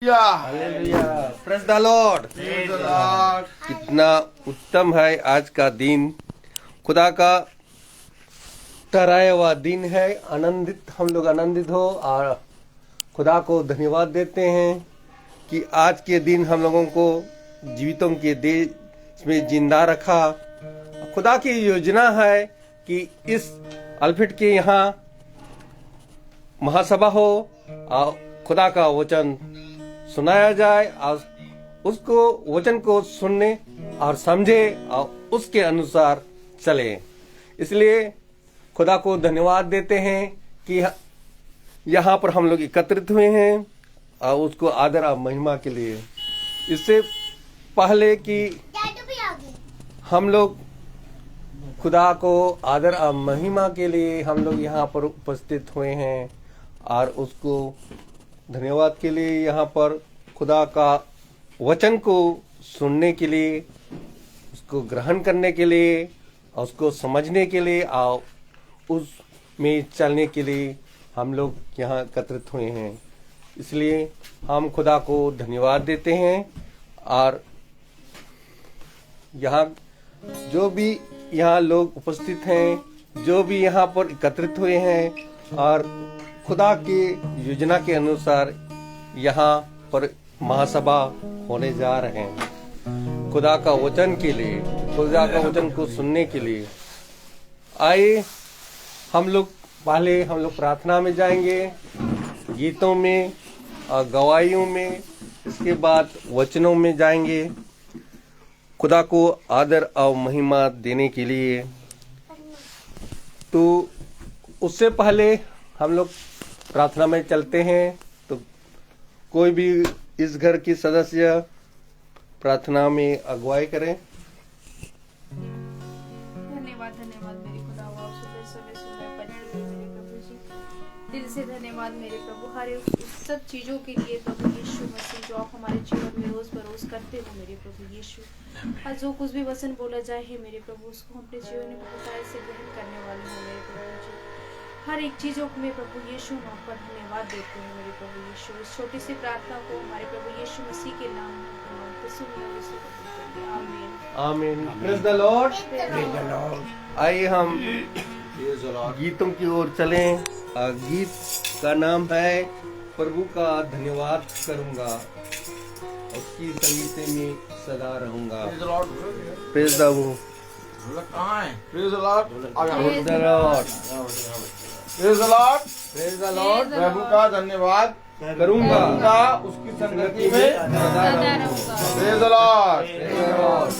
Hallelujah, praise the Lord. कितना उत्तम है आज का दिन, खुदा का ठहराया हुआ दिन है। आनंदित हम लोग आनंदित हो और खुदा को धन्यवाद देते हैं कि आज के दिन हम लोगों को जीवितों के देश में जिंदा रखा। खुदा की योजना है कि इस अल्फिट के यहाँ महासभा हो और खुदा का वचन सुनाया जाए और उसको वचन को सुनने और समझे और उसके अनुसार चले। इसलिए खुदा को धन्यवाद देते हैं कि यहाँ पर हम लोग एकत्रित हुए हैं और उसको आदर और महिमा के लिए। इससे पहले कि हम लोग खुदा को आदर और महिमा के लिए हम लोग यहाँ पर उपस्थित हुए हैं और उसको धन्यवाद के लिए यहाँ पर खुदा का वचन को सुनने के लिए, उसको ग्रहण करने के लिए, उसको समझने के लिए और उसमें चलने के लिए हम लोग यहाँ एकत्रित हुए हैं। इसलिए हम खुदा को धन्यवाद देते हैं और यहाँ जो भी यहाँ लोग उपस्थित हैं, जो भी यहाँ पर एकत्रित हुए हैं और खुदा की योजना के अनुसार यहाँ पर महासभा होने जा रहे हैं खुदा का वचन के लिए, खुदा का वचन को सुनने के लिए। आइए हम लोग प्रार्थना में जाएंगे, गीतों में और गवाहियों में, इसके बाद वचनों में जाएंगे खुदा को आदर और महिमा देने के लिए। तो उससे पहले हम लोग प्रार्थना में चलते हैं। तो कोई भी इस घर की सदस्य प्रार्थना में अगुवाई करें। धन्यवाद मेरे खुदा, सुबह मेरे प्रभु जी, दिल से धन्यवाद मेरे प्रभु, हर उस सब चीजों के लिए प्रभु यीशु मसीह जो आप हमारे जीवन में रोज बरोज करते हो मेरे प्रभु यीशु। आज जो कुछ भी वचन बोला जाए है मेरे प्रभु, उसको हम अपने जीवन में प्रभुताई से ग्रहण करने वाले हो मेरे प्रभु जी। हर एक चीजों में प्रभु यीशु हम आप पर धन्यवाद देते हैं मेरे प्रभु यीशु। इस छोटी सी प्रार्थना को हमारे प्रभु यीशु मसीह के नाम में सुनिए और इसे कबूल करिए। आमीन आमीन। Praise the Lord. आइए हम गीतों की ओर चलें। गीत का नाम है प्रभु का धन्यवाद करूंगा, उसकी संगीत में सदा रहूंगा। Praise the Lord. Praise the Lord. Praise the Lord. Praise the Lord. Praise the Lord. प्रभु का धन्यवाद करूंगा, उसकी संगति में सदा रहूंगा। Praise the Lord. Praise the Lord.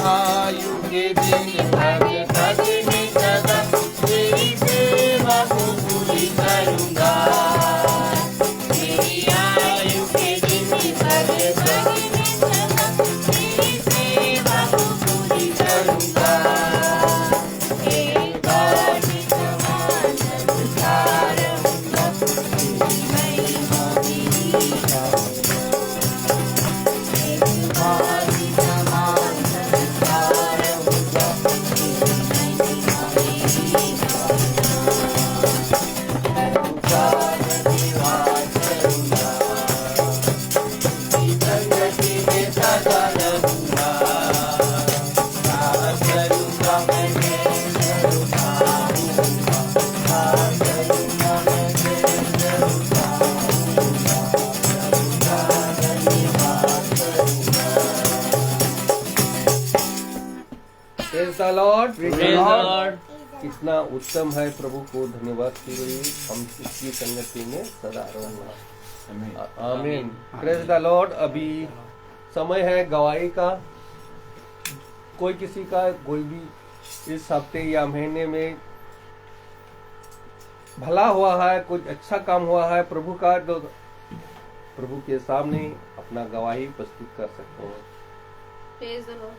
आयु के दिन भर तक मैं सदा तेरी सेवा को पूरी करूंगा। मेरी आयु के दिन भर तक मैं सदा तेरी सेवा को पूरी करूंगा। एक बार भी समान संसार होगा, तेरी महिमा मेरी गाऊंगा। एक बार भी समान संसार होगा, तेरी महिमा मेरी गाऊंगा। धन्यवाद करूंगा, संगति में सदा रहूंगा। प्यार करूंगा मैं करूंगा, प्यार करूंगा मैं करूंगा। धन्यवाद करूंगा। Praise the Lord. Praise the Lord. कितना उत्तम है, प्रभु को धन्यवाद की गई। हम इसकी संगति में सदा रहूंगा। आमीन। Praise the Lord. अभी समय है गवाही का। कोई किसी का कोई भी इस हफ्ते या महीने में भला हुआ है, कुछ अच्छा काम हुआ है प्रभु का, तो प्रभु के सामने अपना गवाही प्रस्तुत कर सकते हैं। Praise the Lord.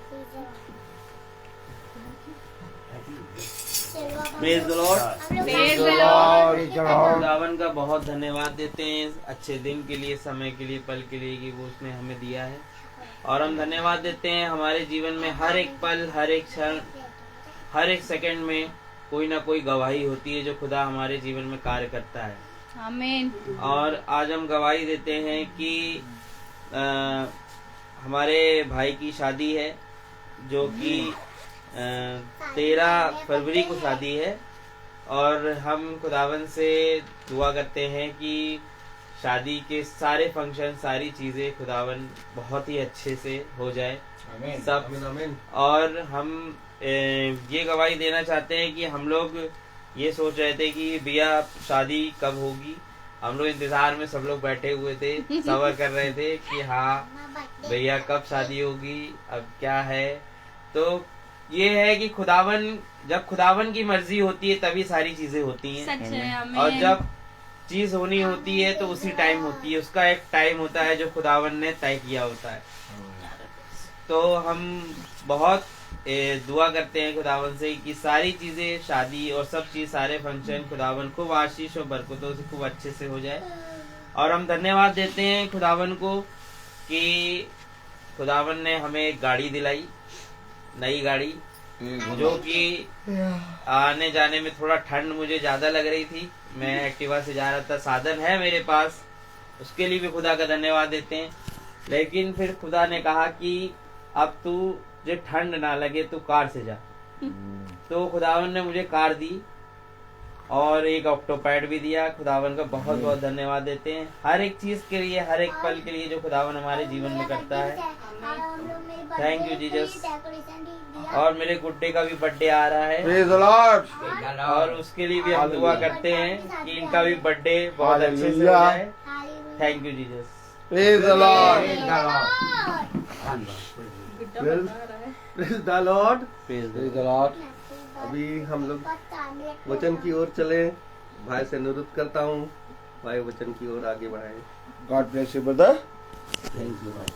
Praise the Lord. Praise the Lord. खुदावन का बहुत धन्यवाद देते हैं इस अच्छे दिन के लिए, समय के लिए, पल के लिए कि वो उसने हमें दिया है। और हम धन्यवाद देते हैं हमारे जीवन में हर एक पल, हर एक क्षण, हर एक सेकंड में कोई ना कोई गवाही होती है जो खुदा हमारे जीवन में कार्य करता है। आमीन। और आज हम गवाही देते हैं कि हमारे भाई की शादी है, जो कि 13 फरवरी को शादी है। और हम खुदावन से दुआ करते हैं कि शादी के सारे फंक्शन, सारी चीजें खुदावन बहुत ही अच्छे से हो जाए आमीन। सब। आमीन, आमीन। और हम ये गवाही देना चाहते हैं कि हम लोग ये सोच रहे थे कि भैया शादी कब होगी। हम लोग इंतजार में सब लोग बैठे हुए थे, सबर कर रहे थे कि हाँ भैया कब शादी होगी, अब क्या है। तो ये है कि जब खुदावन की मर्जी होती है तभी सारी चीजें होती हैं। सच है। आमीन। और जब चीज होनी होती है तो उसी टाइम होती है, उसका एक टाइम होता है जो खुदावन ने तय किया होता है। तो हम बहुत दुआ करते हैं खुदावन से कि सारी चीजें, शादी और सब चीज, सारे फंक्शन खुदावन खूब आशीष और बरकतों से खूब अच्छे से हो जाए। और हम धन्यवाद देते हैं खुदावन को कि खुदावन ने हमें एक गाड़ी दिलाई, नई गाड़ी, जो कि आने जाने में थोड़ा ठंड मुझे ज्यादा लग रही थी। मैं एक्टिवा से जा रहा था, साधन है मेरे पास, उसके लिए भी खुदा का धन्यवाद देते हैं। लेकिन फिर खुदा ने कहा कि अब तू जो ठंड ना लगे तू कार से जा। तो खुदावन ने मुझे कार दी और एक ऑक्टोपैड भी दिया। खुदावन का बहुत बहुत धन्यवाद देते हैं हर एक चीज के लिए, हर एक पल के लिए जो खुदावन हमारे जीवन में करता है। Thank you Jesus. और मेरे गुड्डे का भी बर्थडे आ रहा है प्रेज द लॉर्ड। और उसके लिए भी हम दुआ करते हैं कि इनका भी बर्थडे बहुत अच्छे से हो जाए। Thank you Jesus. Praise the Lord. Praise the Lord. Praise the Lord. अभी हम लोग वचन की ओर चले। भाई से अनुरोध करता हूँ, भाई वचन की ओर आगे बढ़ाए। God bless you brother. Thank you भाई।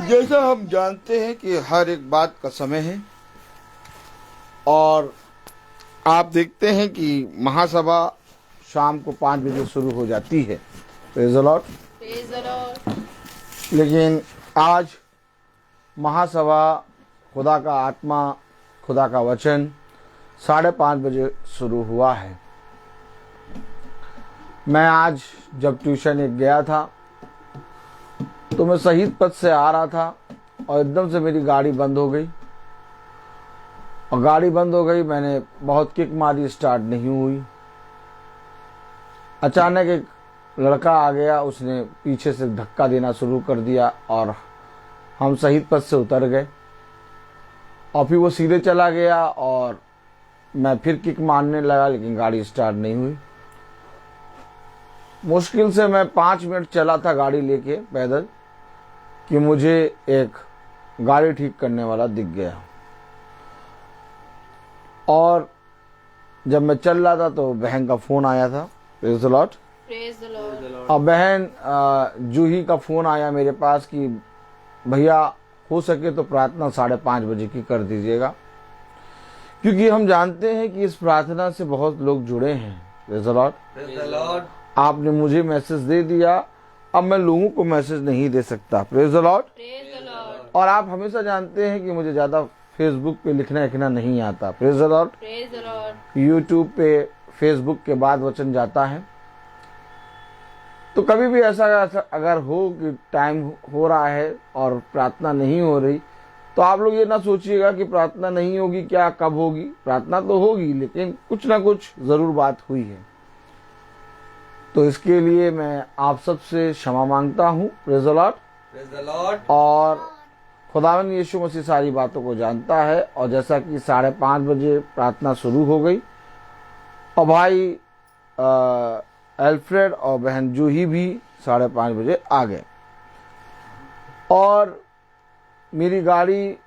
जैसा हम जानते हैं कि हर एक बात का समय है, और आप देखते हैं कि महासभा शाम को 5 बजे शुरू हो जाती है। Praise the Lord. Praise the Lord. लेकिन आज महासभा, खुदा का आत्मा, खुदा का वचन 5:30 बजे शुरू हुआ है। मैं आज जब ट्यूशन एक गया था तो मैं शहीद पथ से आ रहा था और एकदम से मेरी गाड़ी बंद हो गई। और गाड़ी बंद हो गई। मैंने बहुत किक मारी, स्टार्ट नहीं हुई। अचानक एक लड़का आ गया, उसने पीछे से धक्का देना शुरू कर दिया और हम शहीद पथ से उतर गए। और फिर वो सीधे चला गया और मैं फिर किक मारने लगा, लेकिन गाड़ी स्टार्ट नहीं हुई। मुश्किल से मैं 5 मिनट चला था गाड़ी लेके पैदल कि मुझे एक गाड़ी ठीक करने वाला दिख गया। और जब मैं चल रहा था तो बहन का फोन आया था। Praise the Lord. Praise the Lord. और बहन जूही का फोन आया मेरे पास कि भैया हो सके तो प्रार्थना 5:30 बजे की कर दीजिएगा, क्योंकि हम जानते हैं कि इस प्रार्थना से बहुत लोग जुड़े हैं। Praise the Lord. आपने मुझे मैसेज दे दिया, अब मैं लोगों को मैसेज नहीं दे सकता। Praise the Lord. Praise the Lord. और आप हमेशा जानते हैं कि मुझे ज्यादा फेसबुक पे लिखना नहीं आता। Praise the Lord. Praise the Lord. YouTube पे फेसबुक के बाद वचन जाता है। तो कभी भी ऐसा अगर हो कि टाइम हो रहा है और प्रार्थना नहीं हो रही, तो आप लोग ये ना सोचिएगा कि प्रार्थना नहीं होगी, क्या कब होगी। प्रार्थना तो होगी, लेकिन कुछ ना कुछ जरूर बात हुई है। तो इसके लिए मैं आप सबसे क्षमा मांगता हूँ। Praise the Lord. और खुदावन यीशु मसीह सारी बातों को जानता है। और जैसा कि 5:30 बजे प्रार्थना शुरू हो गई और भाई एल्फ्रेड और बहन जूही भी 5:30 बजे आ गए। और मेरी गाड़ी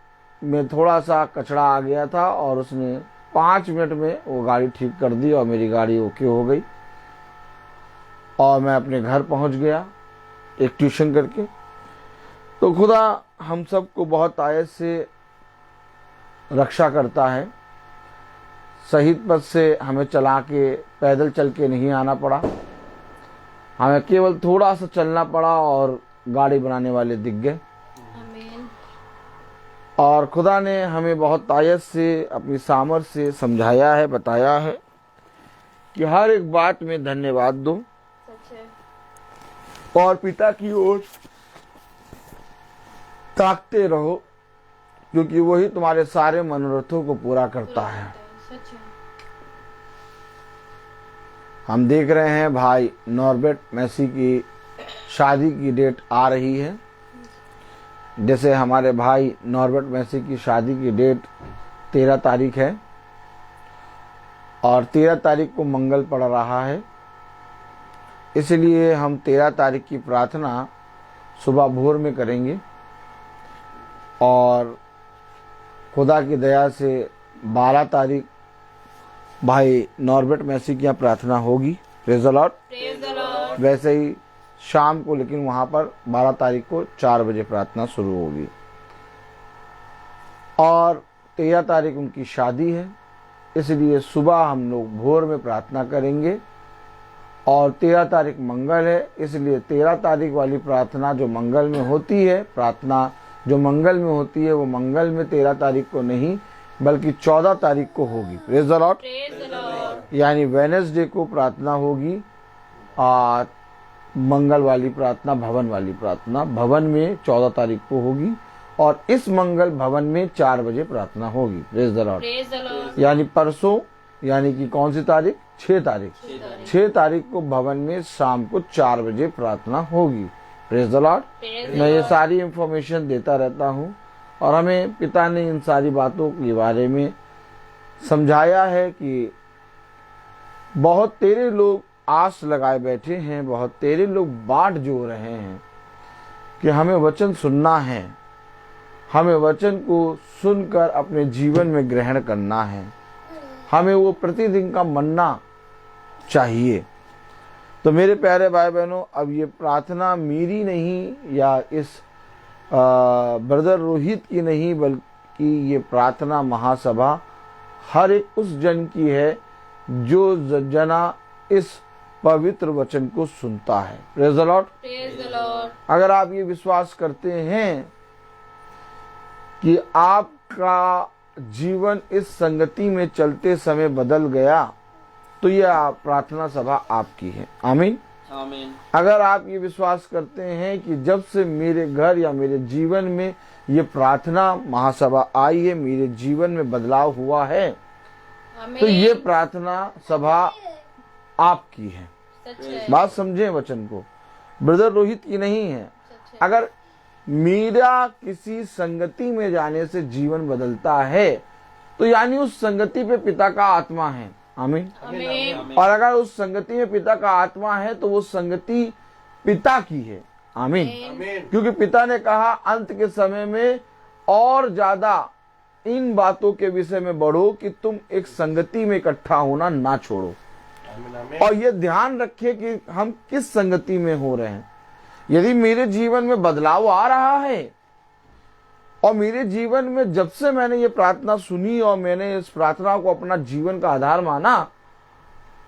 में थोड़ा सा कचरा आ गया था और उसने 5 मिनट में वो गाड़ी ठीक कर दी और मेरी गाड़ी ओके हो गई और मैं अपने घर पहुंच गया एक ट्यूशन करके। तो खुदा हम सबको बहुत आयत से रक्षा करता है। शहीद पथ से हमें चला के पैदल चल के नहीं आना पड़ा, हमें केवल थोड़ा सा चलना पड़ा और गाड़ी बनाने वाले दिख गए। आमीन। और खुदा ने हमें बहुत आयत से अपनी सामर्थ से समझाया है, बताया है कि हर एक बात में धन्यवाद दो सच है। और पिता की ओर ताकते रहो, क्योंकि वही तुम्हारे सारे मनोरथों को पूरा करता है। सच है। हम देख रहे हैं भाई नॉर्बर्ट मैसी की शादी की डेट आ रही है। जैसे हमारे भाई नॉर्बर्ट मैसी की शादी की डेट 13 तारीख है और 13 तारीख को मंगल पड़ रहा है। इसलिए हम 13 तारीख की प्रार्थना सुबह भोर में करेंगे और खुदा की दया से 12 तारीख भाई नॉर्बर्ट मैसी की यहाँ प्रार्थना होगी। Praise the Lord. Praise the Lord. वैसे ही शाम को, लेकिन वहां पर 12 तारीख को 4 बजे प्रार्थना शुरू होगी और 13 तारीख उनकी शादी है। इसलिए सुबह हम लोग भोर में प्रार्थना करेंगे और 13 तारीख मंगल है, इसलिए 13 तारीख वाली प्रार्थना जो मंगल में होती है, प्रार्थना जो मंगल में होती है वो मंगल में 13 तारीख को नहीं बल्कि 14 तारीख को होगी। Praise the Lord. Praise the Lord. यानी वेडनेसडे को प्रार्थना होगी और मंगल वाली प्रार्थना, भवन वाली प्रार्थना भवन में 14 तारीख को होगी और इस मंगल भवन में 4 बजे प्रार्थना होगी। Praise the Lord. Praise the Lord. यानी परसों, यानी कि कौन सी तारीख? 6 तारीख। 6 तारीख को भवन में शाम को 4 बजे प्रार्थना होगी। Praise the Lord. Praise the मैं ये लॉर्ड। सारी इंफॉर्मेशन देता रहता हूँ और हमें पिता ने इन सारी बातों के बारे में समझाया है कि बहुत तेरे लोग आस लगाए बैठे हैं, बहुत तेरे लोग बाट जो रहे हैं कि हमें वचन सुनना है, हमें वचन को सुनकर अपने जीवन में ग्रहण करना है, हमें वो प्रतिदिन का मन्ना चाहिए। तो मेरे प्यारे भाई बहनों, अब ये प्रार्थना मेरी नहीं या इस ब्रदर रोहित की नहीं, बल्कि ये प्रार्थना महासभा हर एक उस जन की है जो जना इस पवित्र वचन को सुनता है। Praise the Lord. Praise the Lord. अगर आप ये विश्वास करते हैं कि आपका जीवन इस संगति में चलते समय बदल गया, तो यह प्रार्थना सभा आपकी है। आमीन। आमीन। अगर आप ये विश्वास करते हैं कि जब से मेरे घर या मेरे जीवन में ये प्रार्थना महासभा आई है, मेरे जीवन में बदलाव हुआ है, तो ये प्रार्थना सभा आपकी है। सच है। बात समझे वचन को, ब्रदर रोहित की नहीं है। सच है। अगर मेरा किसी संगति में जाने से जीवन बदलता है तो यानी उस संगति पे पिता का आत्मा है। आमीन। आमीन। और अगर उस संगति में पिता का आत्मा है तो वो संगति पिता की है। आमीन। आमीन। क्योंकि पिता ने कहा अंत के समय में और ज्यादा इन बातों के विषय में बढ़ो कि तुम एक संगति में इकट्ठा होना ना छोड़ो। आमीन। आमीन। और ये ध्यान रखिए कि हम किस संगति में हो रहे हैं। यदि मेरे जीवन में बदलाव आ रहा है और मेरे जीवन में जब से मैंने ये प्रार्थना सुनी और मैंने इस प्रार्थना को अपना जीवन का आधार माना,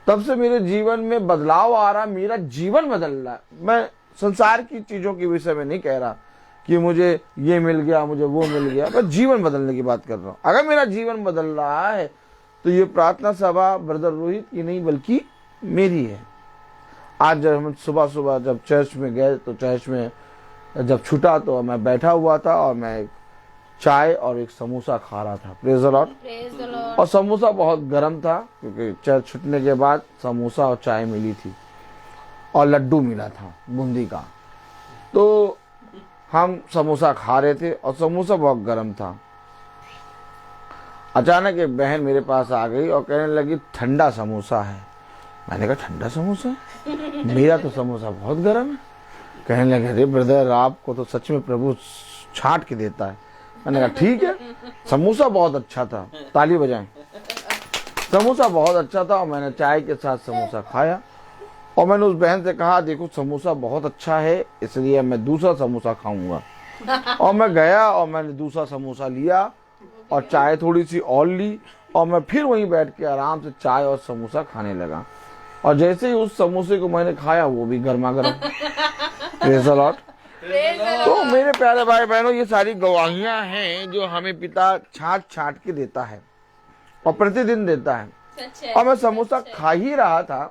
तब से मेरे जीवन में बदलाव आ रहा, मेरा जीवन बदल रहा है। मैं संसार की चीजों के विषय में नहीं कह रहा कि मुझे ये मिल गया, मुझे वो मिल गया, मैं जीवन बदलने की बात कर रहा हूं। अगर मेरा जीवन बदल रहा है तो ये प्रार्थना सभा ब्रदर रोहित की नहीं बल्कि मेरी है। आज जब हम सुबह सुबह जब चर्च में गए तो चर्च में जब छूटा तो मैं बैठा हुआ था और मैं एक चाय और एक समोसा खा रहा था। Praise the Lord. Praise the Lord. और समोसा बहुत गर्म था क्योंकि चर्च छूटने के बाद समोसा और चाय मिली थी और लड्डू मिला था बूंदी का। तो हम समोसा खा रहे थे और समोसा बहुत गर्म था। अचानक एक बहन मेरे पास आ गई और कहने लगी ठंडा समोसा है। मैंने कहा ठंडा समोसा? मेरा तो समोसा बहुत गर्म है। कहने लगे अरे ब्रदर आपको तो सच में प्रभु छांट के देता है। मैंने कहा ठीक है। समोसा बहुत अच्छा था, ताली बजाएं। समोसा बहुत अच्छा था और मैंने चाय के साथ समोसा खाया और मैंने उस बहन से कहा देखो समोसा बहुत अच्छा है इसलिए मैं दूसरा समोसा खाऊंगा। और मैं गया और मैंने दूसरा समोसा लिया और चाय थोड़ी सी और ली और मैं फिर वहीं बैठ के आराम से चाय और समोसा खाने लगा। और जैसे ही उस समोसे को मैंने खाया वो भी गर्मा गर्म। Praise the Lord. तो मेरे प्यारे भाई बहनों, ये सारी गवाहियां हैं जो हमें पिता छांट छांट के देता है और प्रतिदिन देता है। सच है। और मैं समोसा खा ही रहा था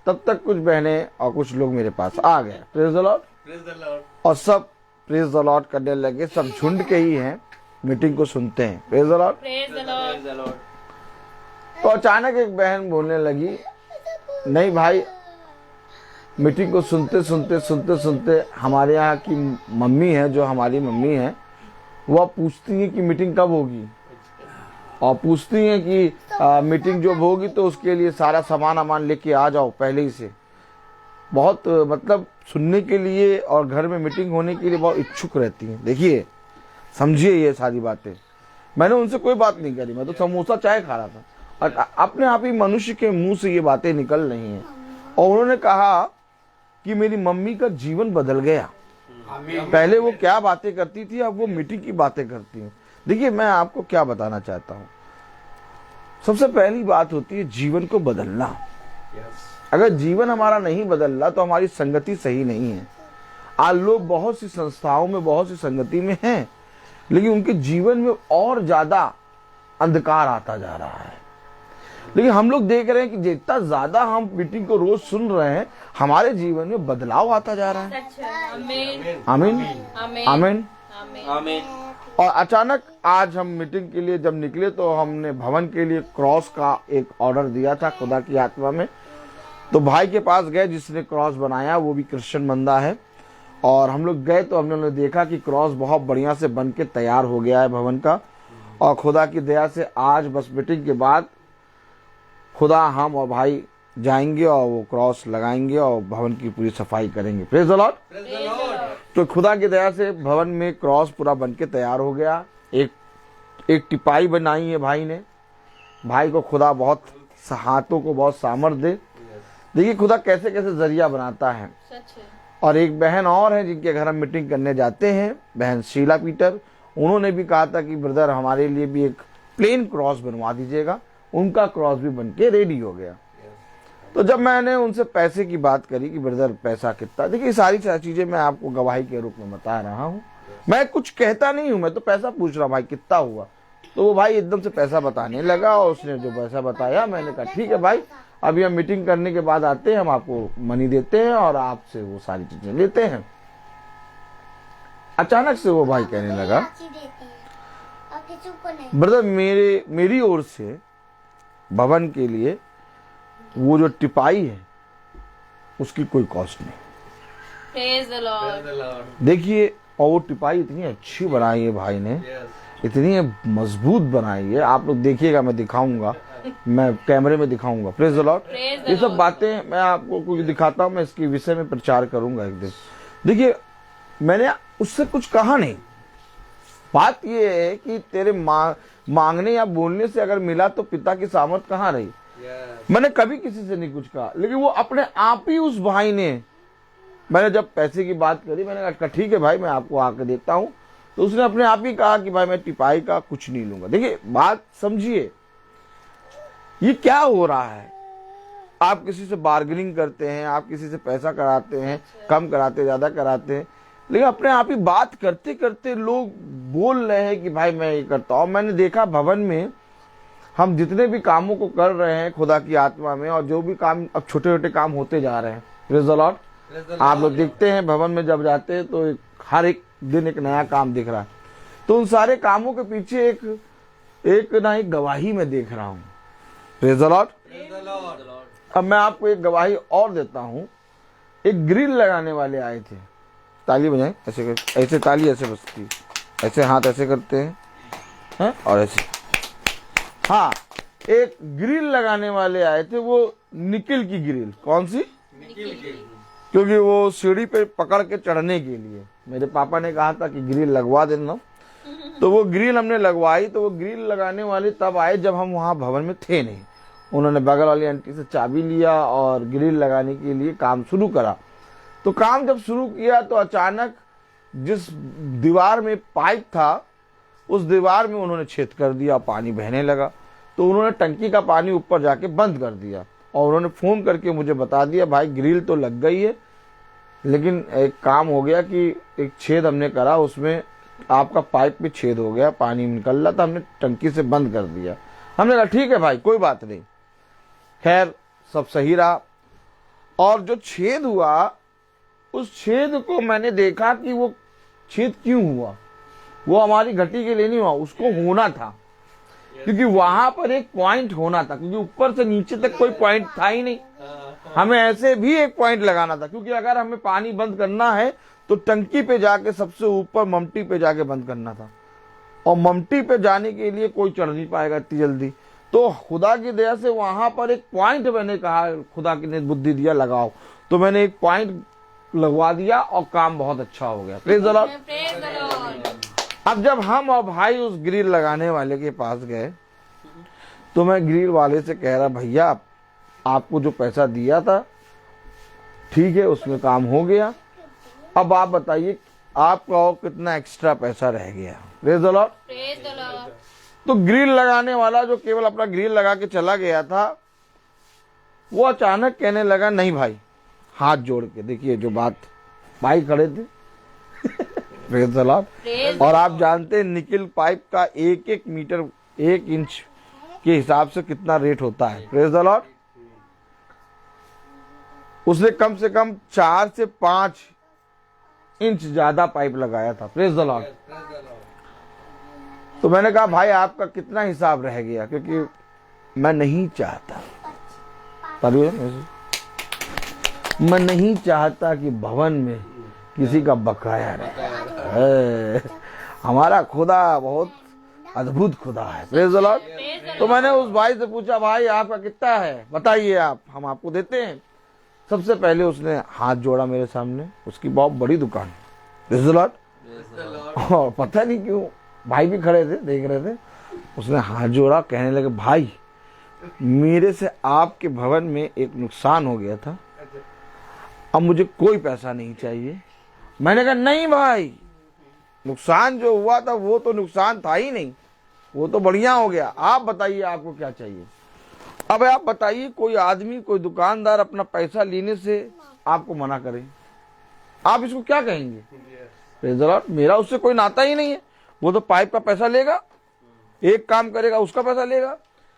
तब तक कुछ बहनें और कुछ लोग मेरे पास आ गए। Praise the Lord. Praise the Lord. और सब प्रेज़ द लॉर्ड करने लगे। सब झुंड के ही हैं, मीटिंग को सुनते हैं। Praise the Lord. Praise the Lord. तो अचानक एक बहन बोलने लगी नहीं भाई, मीटिंग को सुनते सुनते हमारे यहाँ की मम्मी है, जो हमारी मम्मी है, वह पूछती है कि मीटिंग कब होगी और पूछती है कि मीटिंग जब होगी तो उसके लिए सारा सामान लेके आ जाओ पहले ही से। बहुत मतलब सुनने के लिए और घर में मीटिंग होने के लिए बहुत इच्छुक रहती हैं। देखिए समझिए ये सारी बातें। मैंने उनसे कोई बात नहीं करी, मैं तो समोसा चाय खा रहा था और अपने आप ही मनुष्य के मुंह से ये बातें निकल रही हैं। और उन्होंने कहा कि मेरी मम्मी का जीवन बदल गया। पहले वो क्या बातें करती थी, अब वो मीटिंग की बातें करती हैं। देखिए मैं आपको क्या बताना चाहता हूँ, सबसे पहली बात होती है जीवन को बदलना। अगर जीवन हमारा नहीं बदल रहा तो हमारी संगति सही नहीं है। आज लोग बहुत सी संस्थाओं में, बहुत सी संगति में हैं, लेकिन उनके जीवन में और ज्यादा अंधकार आता जा रहा है। लेकिन हम लोग देख रहे हैं कि जितना ज्यादा हम मीटिंग को रोज सुन रहे हैं, हमारे जीवन में बदलाव आता जा रहा है। सच है। आमीन। आमीन। आमीन। आमीन। आमीन। और अचानक आज हम मीटिंग के लिए जब निकले तो हमने भवन के लिए क्रॉस का एक ऑर्डर दिया था खुदा की आत्मा में। तो भाई के पास गए जिसने क्रॉस बनाया, वो भी क्रिश्चियन बंदा है। और हम लोग गए तो हमने देखा कि क्रॉस बहुत बढ़िया से बन के तैयार हो गया है भवन का। और खुदा की दया से आज बस मीटिंग के बाद खुदा, हम और भाई जाएंगे और वो क्रॉस लगाएंगे और भवन की पूरी सफाई करेंगे। Praise the Lord. तो खुदा की दया से भवन में क्रॉस पूरा बन के तैयार हो गया। एक टिपाई बनाई है भाई ने। भाई को खुदा बहुत हाथों को बहुत सामर्थ्य दे। देखिए खुदा कैसे कैसे जरिया बनाता है। सच है। और एक बहन और है जिनके घर हम मीटिंग करने जाते हैं, बहन शीला पीटर। उन्होंने भी कहा था कि ब्रदर हमारे लिए भी एक प्लेन क्रॉस बनवा दीजिएगा। उनका क्रॉस भी बन के रेडी हो गया। तो जब मैंने उनसे पैसे की बात करी कि ब्रदर पैसा कितना, देखिए सारी चीजें मैं आपको गवाही के रूप में बता रहा हूँ। मैं कुछ कहता नहीं हूँ, मैं तो पैसा पूछ रहा भाई कितना हुआ। तो वो भाई एकदम से पैसा बताने लगा और उसने जो पैसा बताया, मैंने कहा ठीक है भाई, अभी हम मीटिंग करने के बाद आते हैं, हम आपको मनी देते हैं और आपसे वो सारी चीजें लेते हैं। अचानक से वो भाई कहने लगा, और किसी को नहीं। ब्रदर मेरी ओर से भवन के लिए वो जो टिपाई है उसकी कोई कॉस्ट नहीं। Praise the Lord. देखिए, और वो टिपाई इतनी अच्छी बनाई है भाई ने, इतनी मजबूत बनाई है। आप लोग देखिएगा, मैं दिखाऊंगा, मैं कैमरे में दिखाऊंगा। Praise the Lord. Praise the ये सब Lord. बातें मैं आपको कुछ दिखाता हूँ, मैं इसके विषय में प्रचार करूंगा एक दिन। देखिए, मैंने उससे कुछ कहा नहीं। बात ये है कि तेरे मांगने या बोलने से अगर मिला तो पिता की सामर्थ कहाँ रही। मैंने कभी किसी से नहीं कुछ कहा, लेकिन वो अपने आप ही उस भाई ने, मैंने जब पैसे की बात करी, मैंने कहा ठीक है भाई, मैं आपको आके देता हूं, तो उसने अपने आप ही कहा कि भाई मैं टिपाई का कुछ नहीं लूंगा। देखिए, बात समझिए, ये क्या हो रहा है। आप किसी से बार्गेनिंग करते हैं, आप किसी से पैसा कराते हैं, कम कराते, ज्यादा कराते हैं, लेकिन अपने आप ही बात करते करते लोग बोल रहे हैं कि भाई मैं ये करता हूं। मैंने देखा भवन में हम जितने भी कामों को कर रहे हैं खुदा की आत्मा में, और जो भी काम अब छोटे छोटे काम होते जा रहे हैं, प्रेज़ द लॉर्ड। आप लोग देखते हैं भवन में जब जाते हैं तो हर एक दिन एक नया काम दिख रहा है। तो उन सारे कामों के पीछे एक ना एक गवाही में देख रहा हूँ। Praise the Lord. अब मैं आपको एक गवाही और देता हूँ। एक ग्रिल लगाने वाले आए थे, ताली बजाएं, ऐसे ताली ऐसे बजती, ऐसे हाथ ऐसे करते हैं और ऐसे, हाँ, एक ग्रिल लगाने वाले आए थे। वो निकिल की ग्रिल, कौन सी? क्योंकि वो सीढ़ी पे पकड़ के चढ़ने के लिए मेरे पापा ने कहा था कि ग्रिल लगवा देना, तो वो ग्रिल हमने लगवाई। तो वो ग्रिल लगाने वाले तब आए जब हम वहाँ भवन में थे नहीं। उन्होंने बगल वाली आंटी से चाबी लिया और ग्रिल लगाने के लिए काम शुरू करा। तो काम जब शुरू किया तो अचानक जिस दीवार में पाइप था उस दीवार में उन्होंने छेद कर दिया, पानी बहने लगा। तो उन्होंने टंकी का पानी ऊपर जाके बंद कर दिया और उन्होंने फोन करके मुझे बता दिया, भाई ग्रिल तो लग गई है, लेकिन एक काम हो गया कि एक छेद हमने करा, उसमें आपका पाइप में छेद हो गया, पानी निकल रहा था, हमने टंकी से बंद कर दिया। हमने कहा ठीक है भाई, कोई बात नहीं। खैर, सब सही रहा। और जो छेद हुआ, उस छेद को मैंने देखा कि वो छेद क्यों हुआ। वो हमारी घटी के लिए नहीं हुआ, उसको होना था, क्योंकि वहां पर एक पॉइंट होना था, क्योंकि ऊपर से नीचे तक कोई पॉइंट था ही नहीं। हमें ऐसे भी एक पॉइंट लगाना था, क्योंकि अगर हमें पानी बंद करना है तो टंकी पे जाके सबसे ऊपर ममटी पे जाके बंद करना था, और ममटी पे जाने के लिए कोई चढ़ नहीं पाएगा इतनी जल्दी। तो खुदा की दया से वहां पर एक पॉइंट, मैंने कहा खुदा की ने बुद्धि दिया, लगाओ। तो मैंने एक पॉइंट लगवा दिया और काम बहुत अच्छा हो गया। Praise the Lord. अब जब हम और भाई उस ग्रिल लगाने वाले के पास गए तो मैं ग्रिल वाले से कह रहा, भैया आपको जो पैसा दिया था ठीक है, उसमें काम हो गया, अब आप बताइए आपका और कितना एक्स्ट्रा पैसा रह गया। Praise the Lord. तो ग्रिल लगाने वाला जो केवल अपना ग्रिल लगा के चला गया था, वो अचानक कहने लगा, नहीं भाई, हाथ जोड़ के देखिए, जो बात, भाई खड़े थे प्रेज़ द लॉर्ड। और आप जानते हैं निकिल पाइप का एक एक मीटर 1 इंच के हिसाब से कितना रेट होता है। Praise the Lord. उसने कम से कम 4 से 5 इंच ज्यादा पाइप लगाया था। Praise the Lord. तो मैंने कहा, भाई आपका कितना हिसाब रह गया, क्योंकि मैं नहीं चाहता, मैं नहीं चाहता कि भवन में किसी का बकाया रहे। हमारा खुदा बहुत अद्भुत खुदा है। Praise the Lord. तो मैंने उस भाई से पूछा, भाई आपका कितना है, बताइए आप, हम आपको देते हैं। सबसे पहले उसने हाथ जोड़ा मेरे सामने, उसकी बहुत बड़ी दुकान। Praise the Lord. और पता नहीं क्यों भाई भी खड़े थे, देख रहे थे। उसने हाथ जोड़ा, कहने लगे, भाई मेरे से आपके भवन में एक नुकसान हो गया था, अब मुझे कोई पैसा नहीं चाहिए। मैंने कहा, नहीं भाई, नुकसान जो हुआ था वो तो नुकसान था ही नहीं, वो तो बढ़िया हो गया। आप बताइए आपको क्या चाहिए। अब आप बताइए, कोई आदमी, कोई दुकानदार अपना पैसा लेने से आपको मना करे, आप इसको क्या कहेंगे? Praise the Lord. मेरा उससे कोई नाता ही नहीं है, वो तो पाइप का पैसा लेगा, एक काम करेगा उसका पैसा लेगा।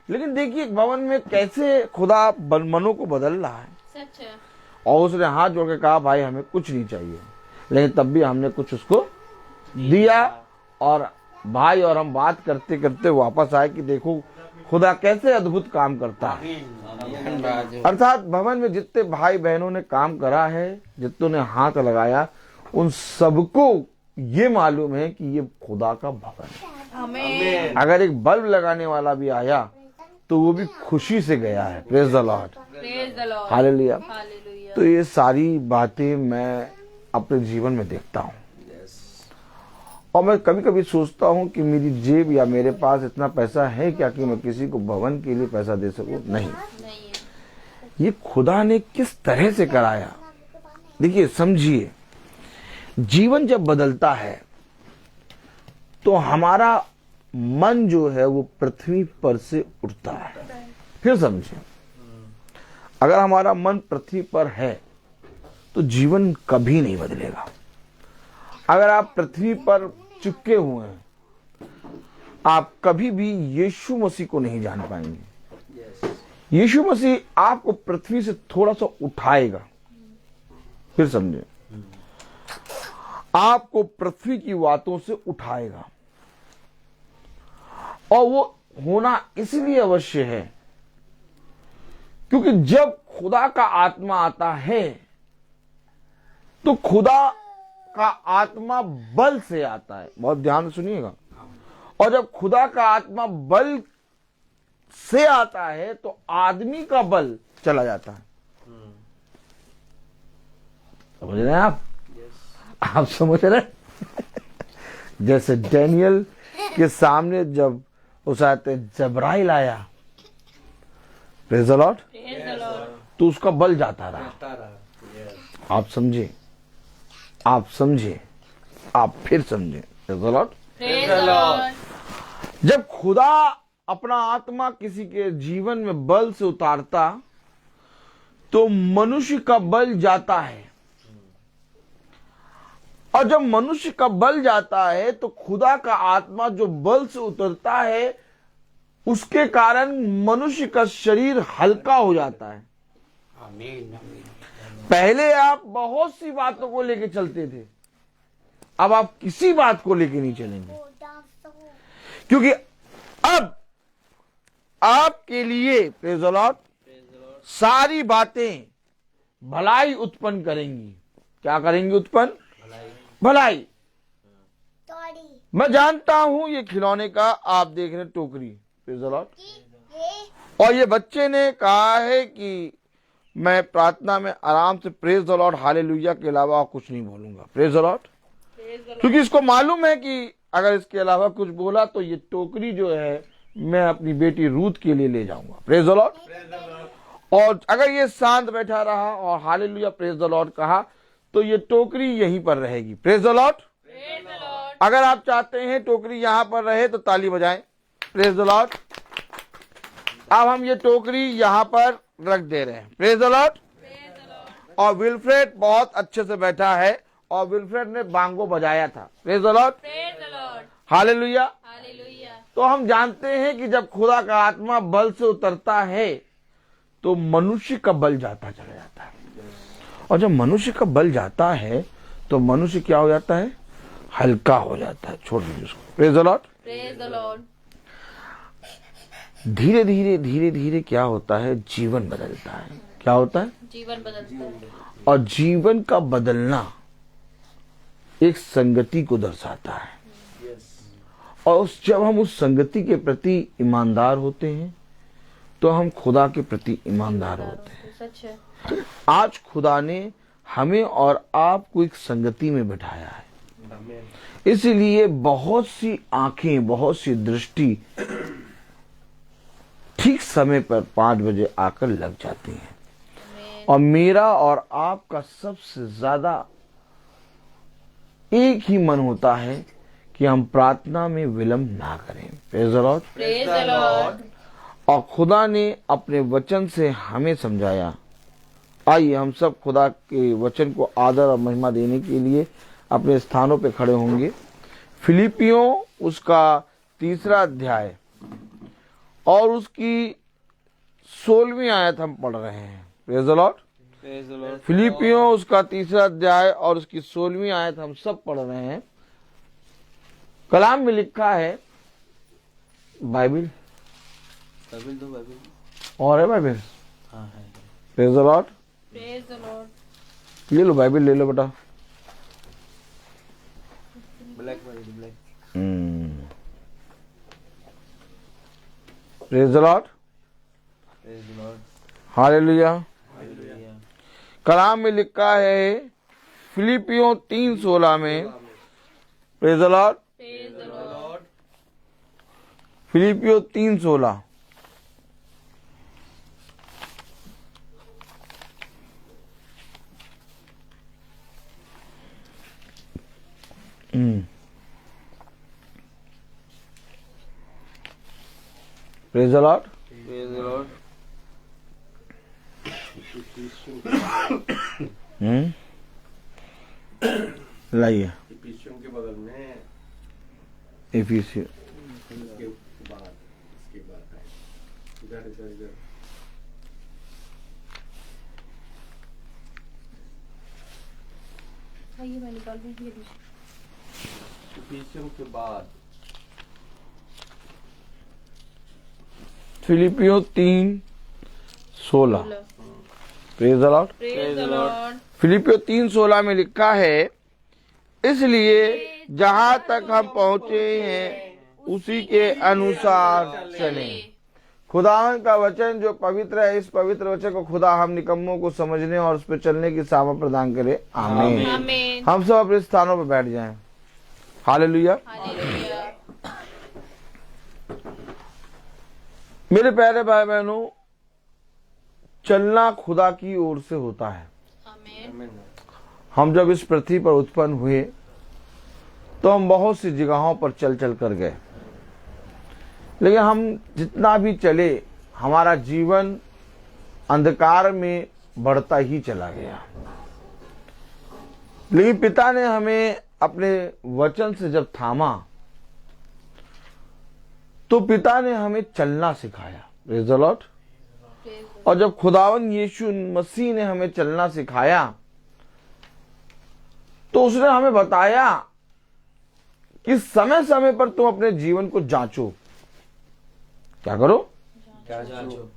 लेकिन देखिए भवन में कैसे खुदा मनों को बदल रहा है। सच है। और उसने हाथ जोड़ के कहा, भाई हमें कुछ नहीं चाहिए, लेकिन तब भी हमने कुछ उसको दिया, और भाई और हम बात करते करते वापस आए कि देखो खुदा कैसे अद्भुत काम करता है। अर्थात भवन में जितने भाई बहनों ने काम करा है, जितनों ने हाथ लगाया, उन सबको ये मालूम है कि ये खुदा का भवन है। आमीन। अगर एक बल्ब लगाने वाला भी आया तो वो भी खुशी से गया है। Praise the Lord, praise the Lord, hallelujah. Hallelujah. तो ये सारी बातें मैं अपने जीवन में देखता हूँ, और मैं कभी कभी सोचता हूँ कि मेरी जेब या मेरे पास इतना पैसा है क्या कि मैं किसी को भवन के लिए पैसा दे सकूं। नहीं, नहीं है। ये खुदा ने किस तरह से कराया। देखिए, समझिए, जीवन जब बदलता है तो हमारा मन जो है वो पृथ्वी पर से उठता है। फिर समझिए, अगर हमारा मन पृथ्वी पर है तो जीवन कभी नहीं बदलेगा। अगर आप पृथ्वी पर चिपके हुए हैं, आप कभी भी यीशु मसीह को नहीं जान पाएंगे। यीशु मसीह आपको पृथ्वी से थोड़ा सा उठाएगा। फिर समझे, आपको पृथ्वी की बातों से उठाएगा, और वो होना इसलिए अवश्य है क्योंकि जब खुदा का आत्मा आता है तो खुदा का आत्मा बल से आता है। बहुत ध्यान से सुनिएगा। और जब खुदा का आत्मा बल से आता है तो आदमी का बल चला जाता है। समझ रहे हैं आप समझ रहे हैं? जैसे डैनियल के सामने जब उस आते जबराइल आया, praise the Lord, praise the Lord. तो उसका बल जाता रहा। आप समझे, आप समझे, आप फिर समझे। Praise the Lord, praise the Lord. जब खुदा अपना आत्मा किसी के जीवन में बल से उतारता तो मनुष्य का बल जाता है, और जब मनुष्य का बल जाता है तो खुदा का आत्मा जो बल से उतरता है उसके कारण मनुष्य का शरीर हल्का हो जाता है। पहले आप बहुत सी बातों को लेकर चलते थे, अब आप किसी बात को लेकर नहीं चलेंगे, क्योंकि अब आपके लिए प्रेज द लॉर्ड सारी बातें भलाई उत्पन्न करेंगी। क्या करेंगी उत्पन्न? भलाई। मैं जानता हूं ये खिलौने का आप देख रहे हैं टोकरी, प्रेज द लॉर्ड, और ये बच्चे ने कहा है कि मैं प्रार्थना में आराम से प्रेज द लॉर्ड हालेलुया के अलावा कुछ नहीं बोलूंगा। प्रेज द लॉर्ड, क्योंकि इसको मालूम है कि अगर इसके अलावा कुछ बोला तो ये टोकरी जो है मैं अपनी बेटी रूथ के लिए ले जाऊंगा। Praise the Lord. और अगर ये शांत बैठा रहा और हालेलुया प्रेज द लॉर्ड कहा तो ये टोकरी यहीं पर रहेगी। Praise the Lord. अगर आप चाहते हैं टोकरी यहां पर रहे तो ताली बजाएं। Praise the Lord. अब हम ये टोकरी यहां पर रख दे रहे हैं। Praise the Lord. और विल्फ्रेड बहुत अच्छे से बैठा है, और विल्फ्रेड ने बांगो बजाया था। Praise the Lord, hallelujah. तो हम जानते हैं कि जब खुदा का आत्मा बल से उतरता है तो मनुष्य का बल जाता चला जाता है, और जब मनुष्य का बल जाता है तो मनुष्य क्या हो जाता है? हल्का हो जाता है। छोड़ दीजिए उसको। Praise the Lord, praise the Lord. धीरे धीरे धीरे धीरे क्या होता है? जीवन बदलता है। क्या होता है? जीवन बदलता है। और जीवन का बदलना एक संगति को दर्शाता है, और जब हम उस संगति के प्रति ईमानदार होते हैं तो हम खुदा के प्रति ईमानदार होते हैं। सच है। आज खुदा ने हमें और आपको एक संगति में बिठाया है, इसलिए बहुत सी आंखें, बहुत सी दृष्टि ठीक समय पर 5 बजे आकर लग जाती हैं, और मेरा और आपका सबसे ज्यादा एक ही मन होता है कि हम प्रार्थना में विलंब ना करें। Praise the Lord, praise the Lord. और खुदा ने अपने वचन से हमें समझाया। आइए हम सब खुदा के वचन को आदर और महिमा देने के लिए अपने स्थानों पे खड़े होंगे। फिलिपियों उसका 3 अध्याय और उसकी 16वीं आयत हम पढ़ रहे हैं। Praise the Lord. फिलिपियों उसका 3 अध्याय और उसकी 16वीं आयत हम सब पढ़ रहे हैं। कलाम में लिखा है, बाइबिल बाइबिल दो, बाइबिल। और है बाइबिल। हाँ है। Praise the Lord. Praise the Lord. ले लो बाइबिल, ले लो बेटा। Black Bible, black. Praise the Lord. Praise the Lord. Hallelujah. Hallelujah. कलाम में लिखा है फिलिपियों 3:16 में, praise the Lord. Praise the Lord. फिलिपियों 3:16। Praise the Lord. Praise the Lord. लाइए इफिसियों के बगल में एफिसियों। इसके बाद है इधर इधर इधर। ये मैं निकाल दूँ, ये दीजिए। इफिसियों के बाद फिलिपियों 3:16। Praise the Lord. Praise the Lord. फिलिपियों 3:16 में लिखा है, इसलिए जहां तक हम पहुंचे हैं उसी के अनुसार चलें। खुदावन का वचन जो पवित्र है, इस पवित्र वचन को खुदा हम निकम्मों को समझने और उस पर चलने की सामर्थ प्रदान करे। आमीन। आमीन। हम सब अपने स्थानों पर बैठ जाएं। हालेलुया। हालेलुया। मेरे प्यारे भाई बहनों, चलना खुदा की ओर से होता है। आमीन। हम जब इस पृथ्वी पर उत्पन्न हुए तो हम बहुत सी जगहों पर चल चल कर गए, लेकिन हम जितना भी चले हमारा जीवन अंधकार में बढ़ता ही चला गया। लेकिन पिता ने हमें अपने वचन से जब थामा तो पिता ने हमें चलना सिखाया। Praise the Lord. और जब खुदावन यीशु मसीह ने हमें चलना सिखाया तो उसने हमें बताया कि समय समय पर तुम अपने जीवन को जांचो। क्या करो? जांचो।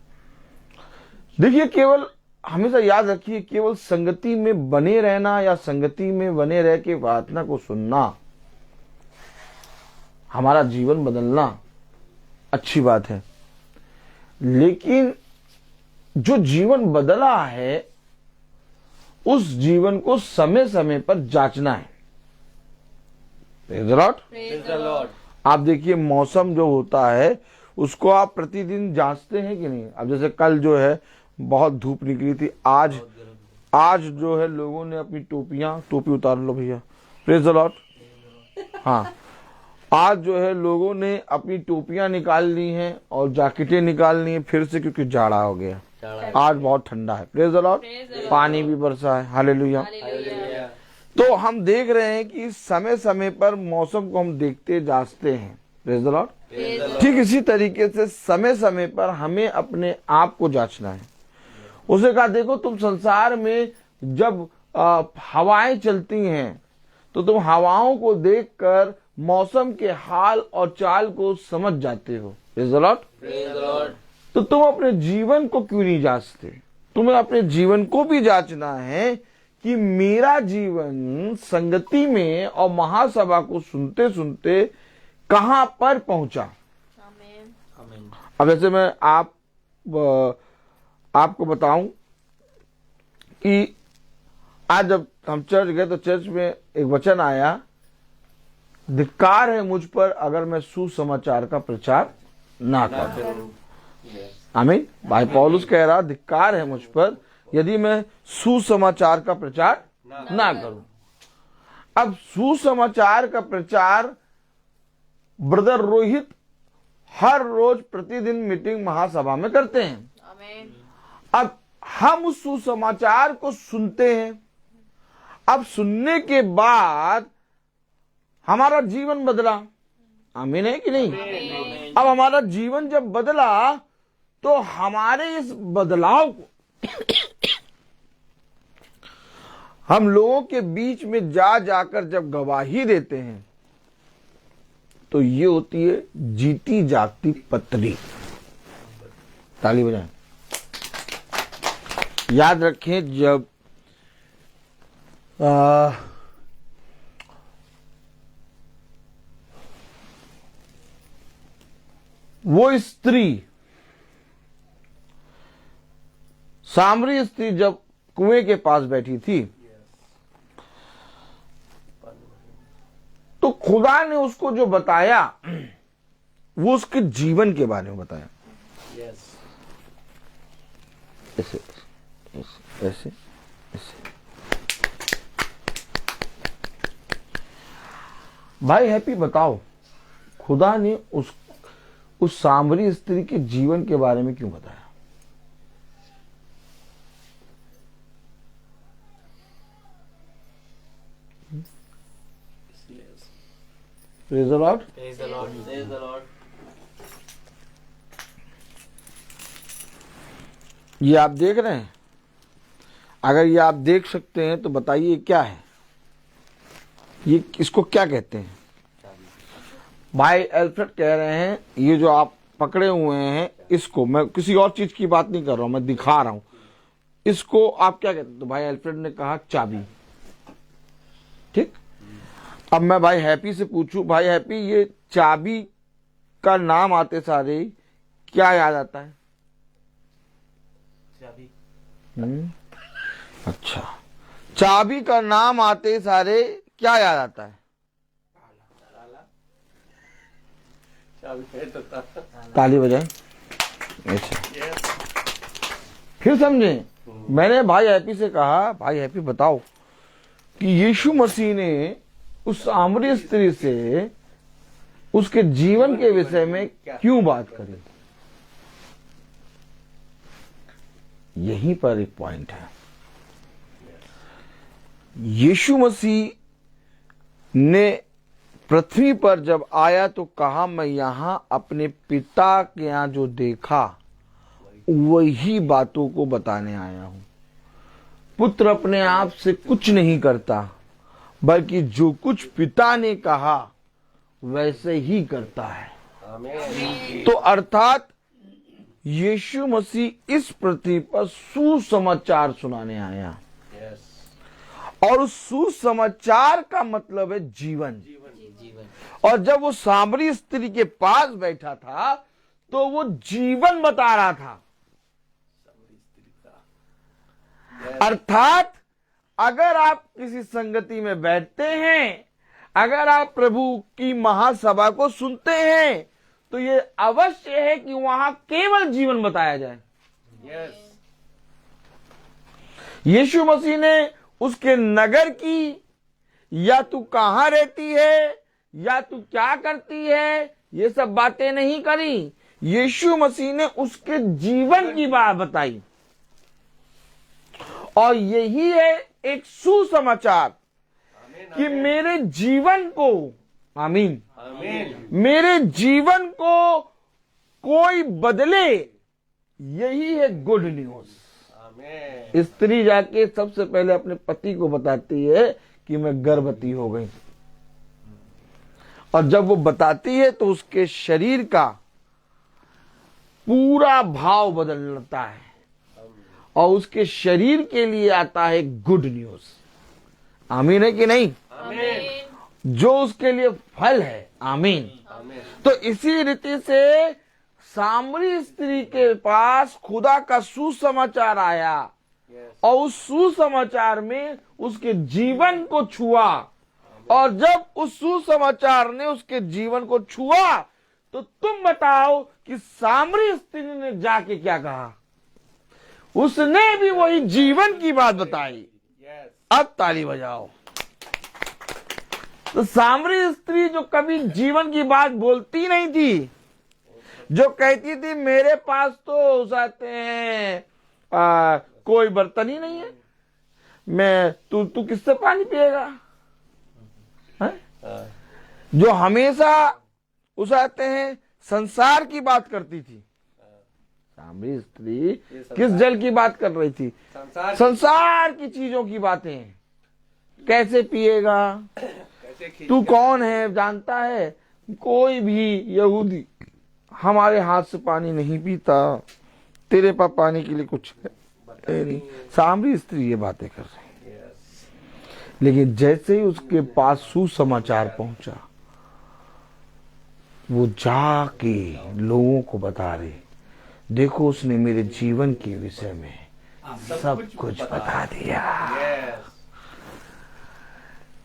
देखिए, केवल हमेशा याद रखिए, केवल संगति में बने रहना या संगति में बने रह के प्रार्थना को सुनना, हमारा जीवन बदलना अच्छी बात है, लेकिन जो जीवन बदला है उस जीवन को समय समय पर जांचना है। Praise the Lord. Praise the Lord. आप देखिए, मौसम जो होता है उसको आप प्रतिदिन जांचते हैं कि नहीं? अब जैसे कल जो है बहुत धूप निकली थी, आज जो है लोगों ने अपनी टोपी उतार लो भैया। Praise the Lord. हाँ, आज जो है लोगों ने अपनी टोपियां निकाल ली हैं और जैकेटें निकाल ली हैं फिर से, क्योंकि जाड़ा हो गया। आज बहुत ठंडा है। Praise the Lord. पानी भी बरसा है। हालेलुया। हालेलुया। तो हम देख रहे हैं कि समय समय पर मौसम को हम देखते जांचते हैं। Praise the Lord. ठीक इसी तरीके से समय समय पर हमें अपने आप को जांचना है। उसे कहा, देखो तुम संसार में जब हवाएं चलती हैं तो तुम हवाओं को देखकर मौसम के हाल और चाल को समझ जाते हो। Praise the Lord. Praise the Lord. तो तुम अपने जीवन को क्यों नहीं जांचते? तुम्हें अपने जीवन को भी जांचना है कि मेरा जीवन संगति में और महासभा को सुनते सुनते कहां पर पहुंचा। आमीन। आमीन। अब जैसे मैं आपको बताऊं कि आज जब हम चर्च गए तो चर्च में एक वचन आया, धिक्कार है मुझ पर अगर मैं सुसमाचार का प्रचार ना करूं। आमीन। भाई पौलुस कह रहा, धिक्कार है मुझ पर यदि मैं सुसमाचार का प्रचार ना करूं। अब सुसमाचार का प्रचार ब्रदर रोहित हर रोज प्रतिदिन मीटिंग महासभा में करते हैं। आमीन। अब हम उस सुसमाचार को सुनते हैं। अब सुनने के बाद हमारा जीवन बदला। आमीन है कि नहीं? अब हमारा जीवन जब बदला तो हमारे इस बदलाव को हम लोगों के बीच में जाकर जब गवाही देते हैं तो ये होती है जीती जागती पत्री। ताली बजाएं। याद रखें, जब वो स्त्री, सामरी स्त्री जब कुएं के पास बैठी थी, तो खुदा ने उसको जो बताया वो उसके जीवन के बारे में बताया। ऐसे ऐसे ऐसे ऐसे। भाई हैप्पी, बताओ खुदा ने उस सामरी स्त्री के जीवन के बारे में क्यों बताया? Praise the Lord. Praise the Lord. Praise the Lord. ये आप देख रहे हैं? अगर ये आप देख सकते हैं तो बताइए क्या है ये, इसको क्या कहते हैं? भाई एल्फ्रेड कह रहे हैं ये जो आप पकड़े हुए हैं, इसको, मैं किसी और चीज की बात नहीं कर रहा हूं, मैं दिखा रहा हूं, इसको आप क्या कहते हैं? तो भाई एल्फ्रेड ने कहा चाबी। ठीक, अब मैं भाई हैप्पी से पूछूं, भाई हैप्पी, ये चाबी का नाम आते सारे ही क्या याद आता है? चाबी। अच्छा, चाबी का नाम आते सारे क्या याद आता है? ताली बजाएं। अच्छा, फिर समझे। मैंने भाई हैप्पी से कहा, भाई हैप्पी बताओ कि यीशु मसीह ने उस सामरी स्त्री से उसके जीवन के विषय में क्यों बात करी? यहीं पर एक पॉइंट है। यीशु मसीह ने पृथ्वी पर जब आया तो कहा, मैं यहां अपने पिता के यहां जो देखा वही बातों को बताने आया हूं। पुत्र अपने आप से कुछ नहीं करता, बल्कि जो कुछ पिता ने कहा वैसे ही करता है। तो अर्थात यीशु मसीह इस पृथ्वी पर सुसमाचार सुनाने आया, और उस सुसमाचार का मतलब है जीवन। और जब वो सामरी स्त्री के पास बैठा था तो वो जीवन बता रहा था। अर्थात अगर आप किसी संगति में बैठते हैं, अगर आप प्रभु की महासभा को सुनते हैं, तो ये अवश्य है कि वहां केवल जीवन बताया जाए। यीशु मसीह ने उसके नगर की, या तू कहां रहती है, या तू क्या करती है, ये सब बातें नहीं करी। यीशु मसीह ने उसके जीवन की बात बताई, और यही है एक सुसमाचार कि मेरे जीवन को, आमीन, मेरे जीवन को कोई बदले, यही है गुड न्यूज। स्त्री जाके सबसे पहले अपने पति को बताती है कि मैं गर्भवती हो गई, और जब वो बताती है तो उसके शरीर का पूरा भाव बदलता है, और उसके शरीर के लिए आता है गुड न्यूज। आमीन है कि नहीं? आमीन। जो उसके लिए फल है। आमीन। तो इसी रीति से सामरी स्त्री के पास खुदा का सुसमाचार आया, और उस सुसमाचार में उसके जीवन को छुआ, और जब उस सुसमाचार ने उसके जीवन को छुआ, तो तुम बताओ कि सामरी स्त्री ने जाके क्या कहा? उसने भी वही जीवन की बात बताई। अब ताली बजाओ। तो सामरी स्त्री जो कभी जीवन की बात बोलती नहीं थी, जो कहती थी मेरे पास तो जाते हैं कोई बर्तन ही नहीं है, मैं तू किससे पानी पिएगा, जो हमेशा उसाते हैं संसार की बात करती थी। सामरी स्त्री किस जल की बात कर रही थी? संसार की चीजों की बातें। कैसे पिएगा, तू कौन है जानता है, कोई भी यहूदी हमारे हाथ से पानी नहीं पीता, तेरे पास पानी के लिए कुछ है नहीं। सामरी स्त्री ये बातें कर रही है, लेकिन जैसे ही उसके पास सुसमाचार पहुंचा, वो जाके लोगों को बता रही, देखो उसने मेरे जीवन के विषय में सब कुछ बता दिया।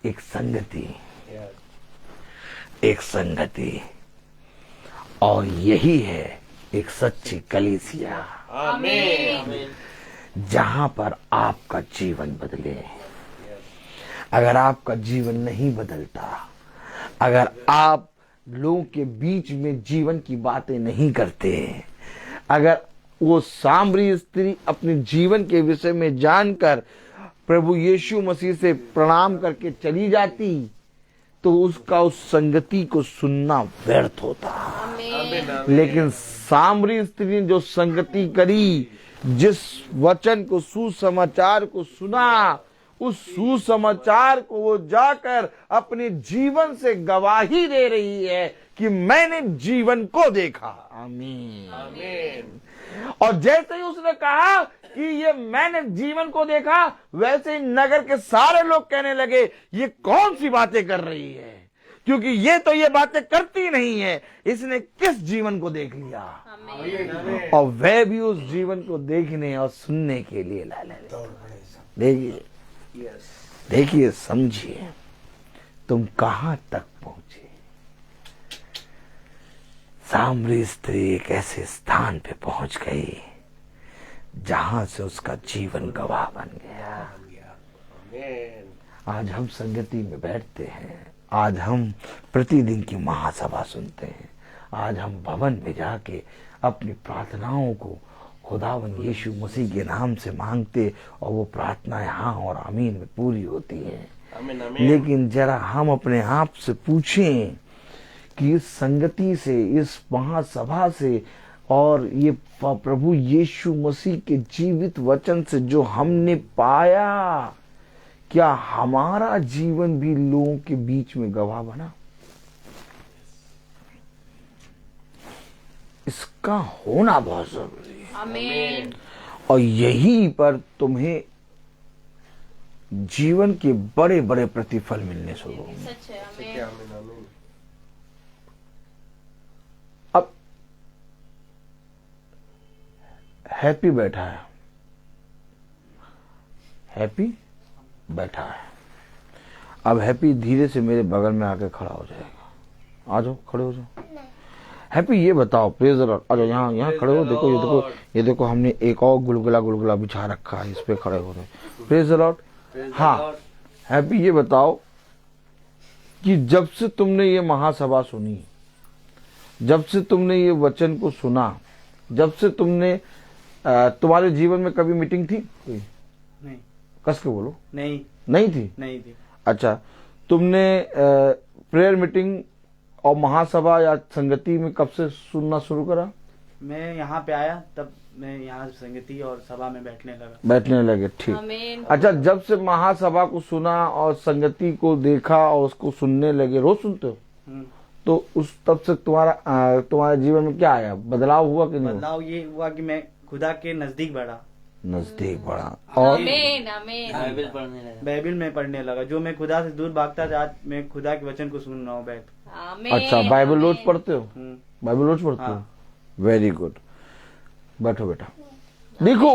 एक संगति, एक संगति, और यही है एक सच्ची कलीसिया, आमीन। जहां पर आपका जीवन बदले। अगर आपका जीवन नहीं बदलता, अगर आप लोगों के बीच में जीवन की बातें नहीं करते, अगर वो सामरी स्त्री अपने जीवन के विषय में जानकर प्रभु यीशु मसीह से प्रणाम करके चली जाती, तो उसका उस संगति को सुनना व्यर्थ होता। लेकिन सामरी स्त्री ने जो संगति करी, जिस वचन को, सुसमाचार को सुना, उस सुसमाचार को वो जाकर अपने जीवन से गवाही दे रही है कि मैंने जीवन को देखा। आमीन, आमीन। और जैसे ही उसने कहा कि ये मैंने जीवन को देखा, वैसे ही नगर के सारे लोग कहने लगे ये कौन सी बातें कर रही है, क्योंकि ये तो ये बातें करती नहीं है, इसने किस जीवन को देख लिया। और वह भी उस जीवन को देखने और सुनने के लिए देखिए, देखिए, समझिए तुम कहां तक पहुंचे। सामरी स्त्री एक ऐसे स्थान पे पहुंच गई जहां से उसका जीवन गवाह बन गया। आज हम संगति में बैठते हैं, आज हम प्रतिदिन की महासभा सुनते हैं, आज हम भवन में जाके अपनी प्रार्थनाओं को खुदावन यीशु मसीह के नाम से मांगते, और वो प्रार्थनाएं हाँ और आमीन में पूरी होती हैं। लेकिन जरा हम अपने आप से पूछें कि इस संगति से, इस महासभा से, और ये प्रभु यीशु मसीह के जीवित वचन से जो हमने पाया, क्या हमारा जीवन भी लोगों के बीच में गवाह बना? इसका होना बहुत जरूरी है। आमीन। और यहीं पर तुम्हें जीवन के बड़े बड़े प्रतिफल मिलने शुरू होंगे। सच है। आमीन। अब हैप्पी बैठा है, हैप्पी बैठा है। अब हैप्पी धीरे से मेरे बगल में आके खड़ा हो जाएगा। आ जाओ, खड़े हो जाओ। हैप्पी ये बताओ, प्रेज द लॉर्ड, आ जाओ, यहाँ खड़े हो। देखो, ये देखो, ये देखो, हमने एक और गुलगुला बिछा रखा है, इस पे खड़े हो रहे। Praise the Lord. हाँ, हैप्पी ये बताओ कि जब से तुमने ये महासभा सुनी, जब से तुमने ये वचन को सुना, जब से तुमने तुम्हारे जीवन में कभी मीटिंग थी कोई? नहीं। कस के बोलो। नहीं थी। थी। अच्छा, तुमने प्रेयर मीटिंग और महासभा या संगति में कब से सुनना शुरू करा? मैं यहाँ पे आया तब मैं यहाँ संगति और सभा में बैठने लगे। ठीक। आमीन। अच्छा, जब से महासभा को सुना और संगति को देखा और उसको सुनने लगे, रोज सुनते हो? तो उस तब से तुम्हारे जीवन में क्या आया, बदलाव हुआ कि नहीं? बदलाव ये हुआ कि मैं खुदा के नजदीक बढ़ा। और आमीन। आमीन। बाइबल में पढ़ने लगा। जो मैं खुदा से दूर भागता था, आज मैं खुदा के वचन को सुन रहा हूँ बैठ। आमीन। अच्छा, बाइबल रोज पढ़ते हो? बाइबल रोज पढ़ते हो? हाँ। Very good. बैठो बेटा। देखो,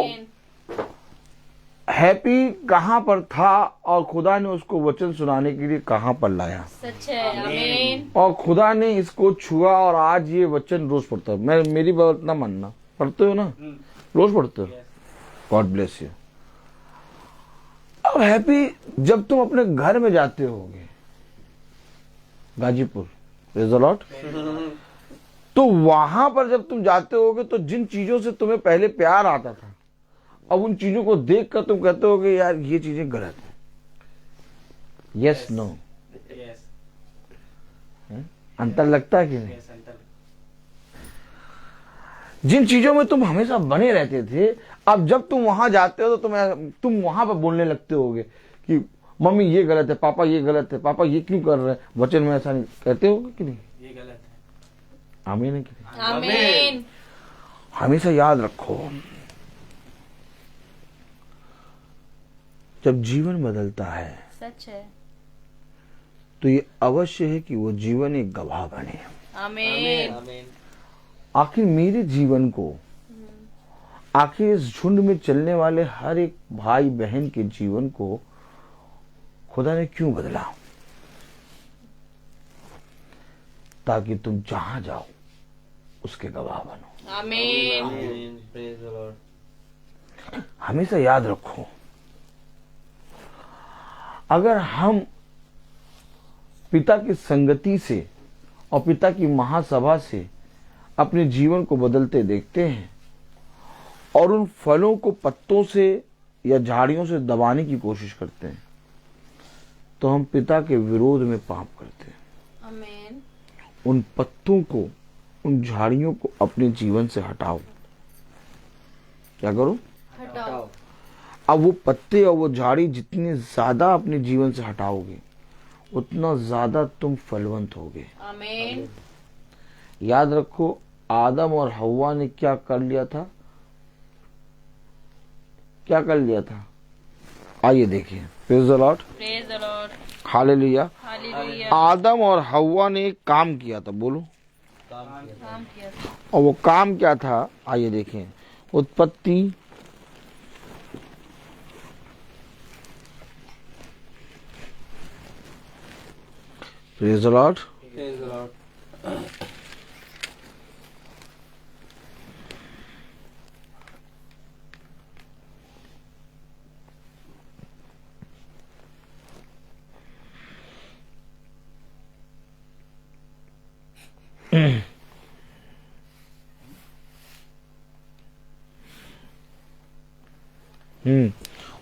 हैप्पी कहाँ पर था और खुदा ने उसको वचन सुनाने के लिए कहाँ पर लाया। सच है। आमीन। और खुदा ने इसको छुआ और आज ये वचन रोज पढ़ता है। मेरी बात ना मानना, पढ़ते हो ना? रोज पढ़ते हो? God bless you. अब हैप्पी, जब तुम अपने घर में जाते होगे, गाजीपुर, प्रेज़ द लॉर्ड, तो वहां पर जब तुम जाते होगे तो जिन चीजों से तुम्हें पहले प्यार आता था, अब उन चीजों को देखकर तुम कहते होगे यार ये चीजें गलत है। Yes, no? अंतर लगता है कि नहीं? जिन चीजों में तुम हमेशा बने रहते थे, अब जब तुम वहां जाते हो तो तुम वहां पर बोलने लगते होगे कि मम्मी ये गलत है, पापा ये गलत है, पापा ये क्यों कर रहे हैं, वचन में ऐसा नहीं कहते होगे कि नहीं? आमीन है कि नहीं? आमीन। हमेशा याद रखो, जब जीवन बदलता है सच है। तो ये अवश्य है कि वो जीवन एक गवाह बने। आमीन। आमीन। आखिर मेरे जीवन को, आखिर इस झुंड में चलने वाले हर एक भाई बहन के जीवन को खुदा ने क्यों बदला? ताकि तुम जहां जाओ उसके गवाह बनो। आमीन। आमीन। Praise the Lord. हमेशा याद रखो, अगर हम पिता की संगति से और पिता की महासभा से अपने जीवन को बदलते देखते हैं और उन फलों को पत्तों से या झाड़ियों से दबाने की कोशिश करते हैं, तो हम पिता के विरोध में पाप करते हैं। आमीन। उन पत्तों को, उन झाड़ियों को अपने जीवन से हटाओ। क्या करो? हटाओ। अब वो पत्ते और वो झाड़ी जितने ज्यादा अपने जीवन से हटाओगे उतना ज्यादा तुम फलवंत होगे। आमीन। याद रखो, आदम और हव्वा ने क्या कर लिया था? क्या कर लिया था? आइए देखिए। Praise the Lord. Praise the Lord. Hallelujah. Hallelujah. आदम और हव्वा ने एक काम किया था। बोलो, काम किया था। और वो काम क्या था? आइए देखें। उत्पत्ति praise the Lord. Praise the Lord.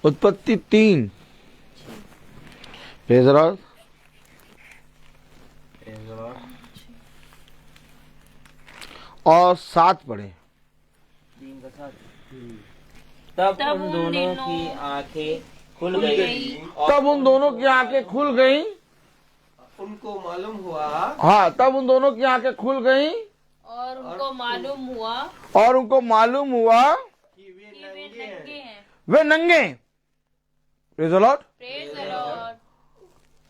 उत्पत्ति 3 praise the Lord. Praise the Lord. और 7 पढ़े। तब उन दोनों की आंखें खुल गई तब उन दोनों की आंखें खुल गईं। उनको मालूम हुआ हाँ, तब उन दोनों की आंखें खुल गईं और उनको मालूम हुआ और उनको मालूम हुआ कि वे कि वे नंगे नंगे हैं। हैं। वे नंगे। Praise the Lord. Praise the Lord.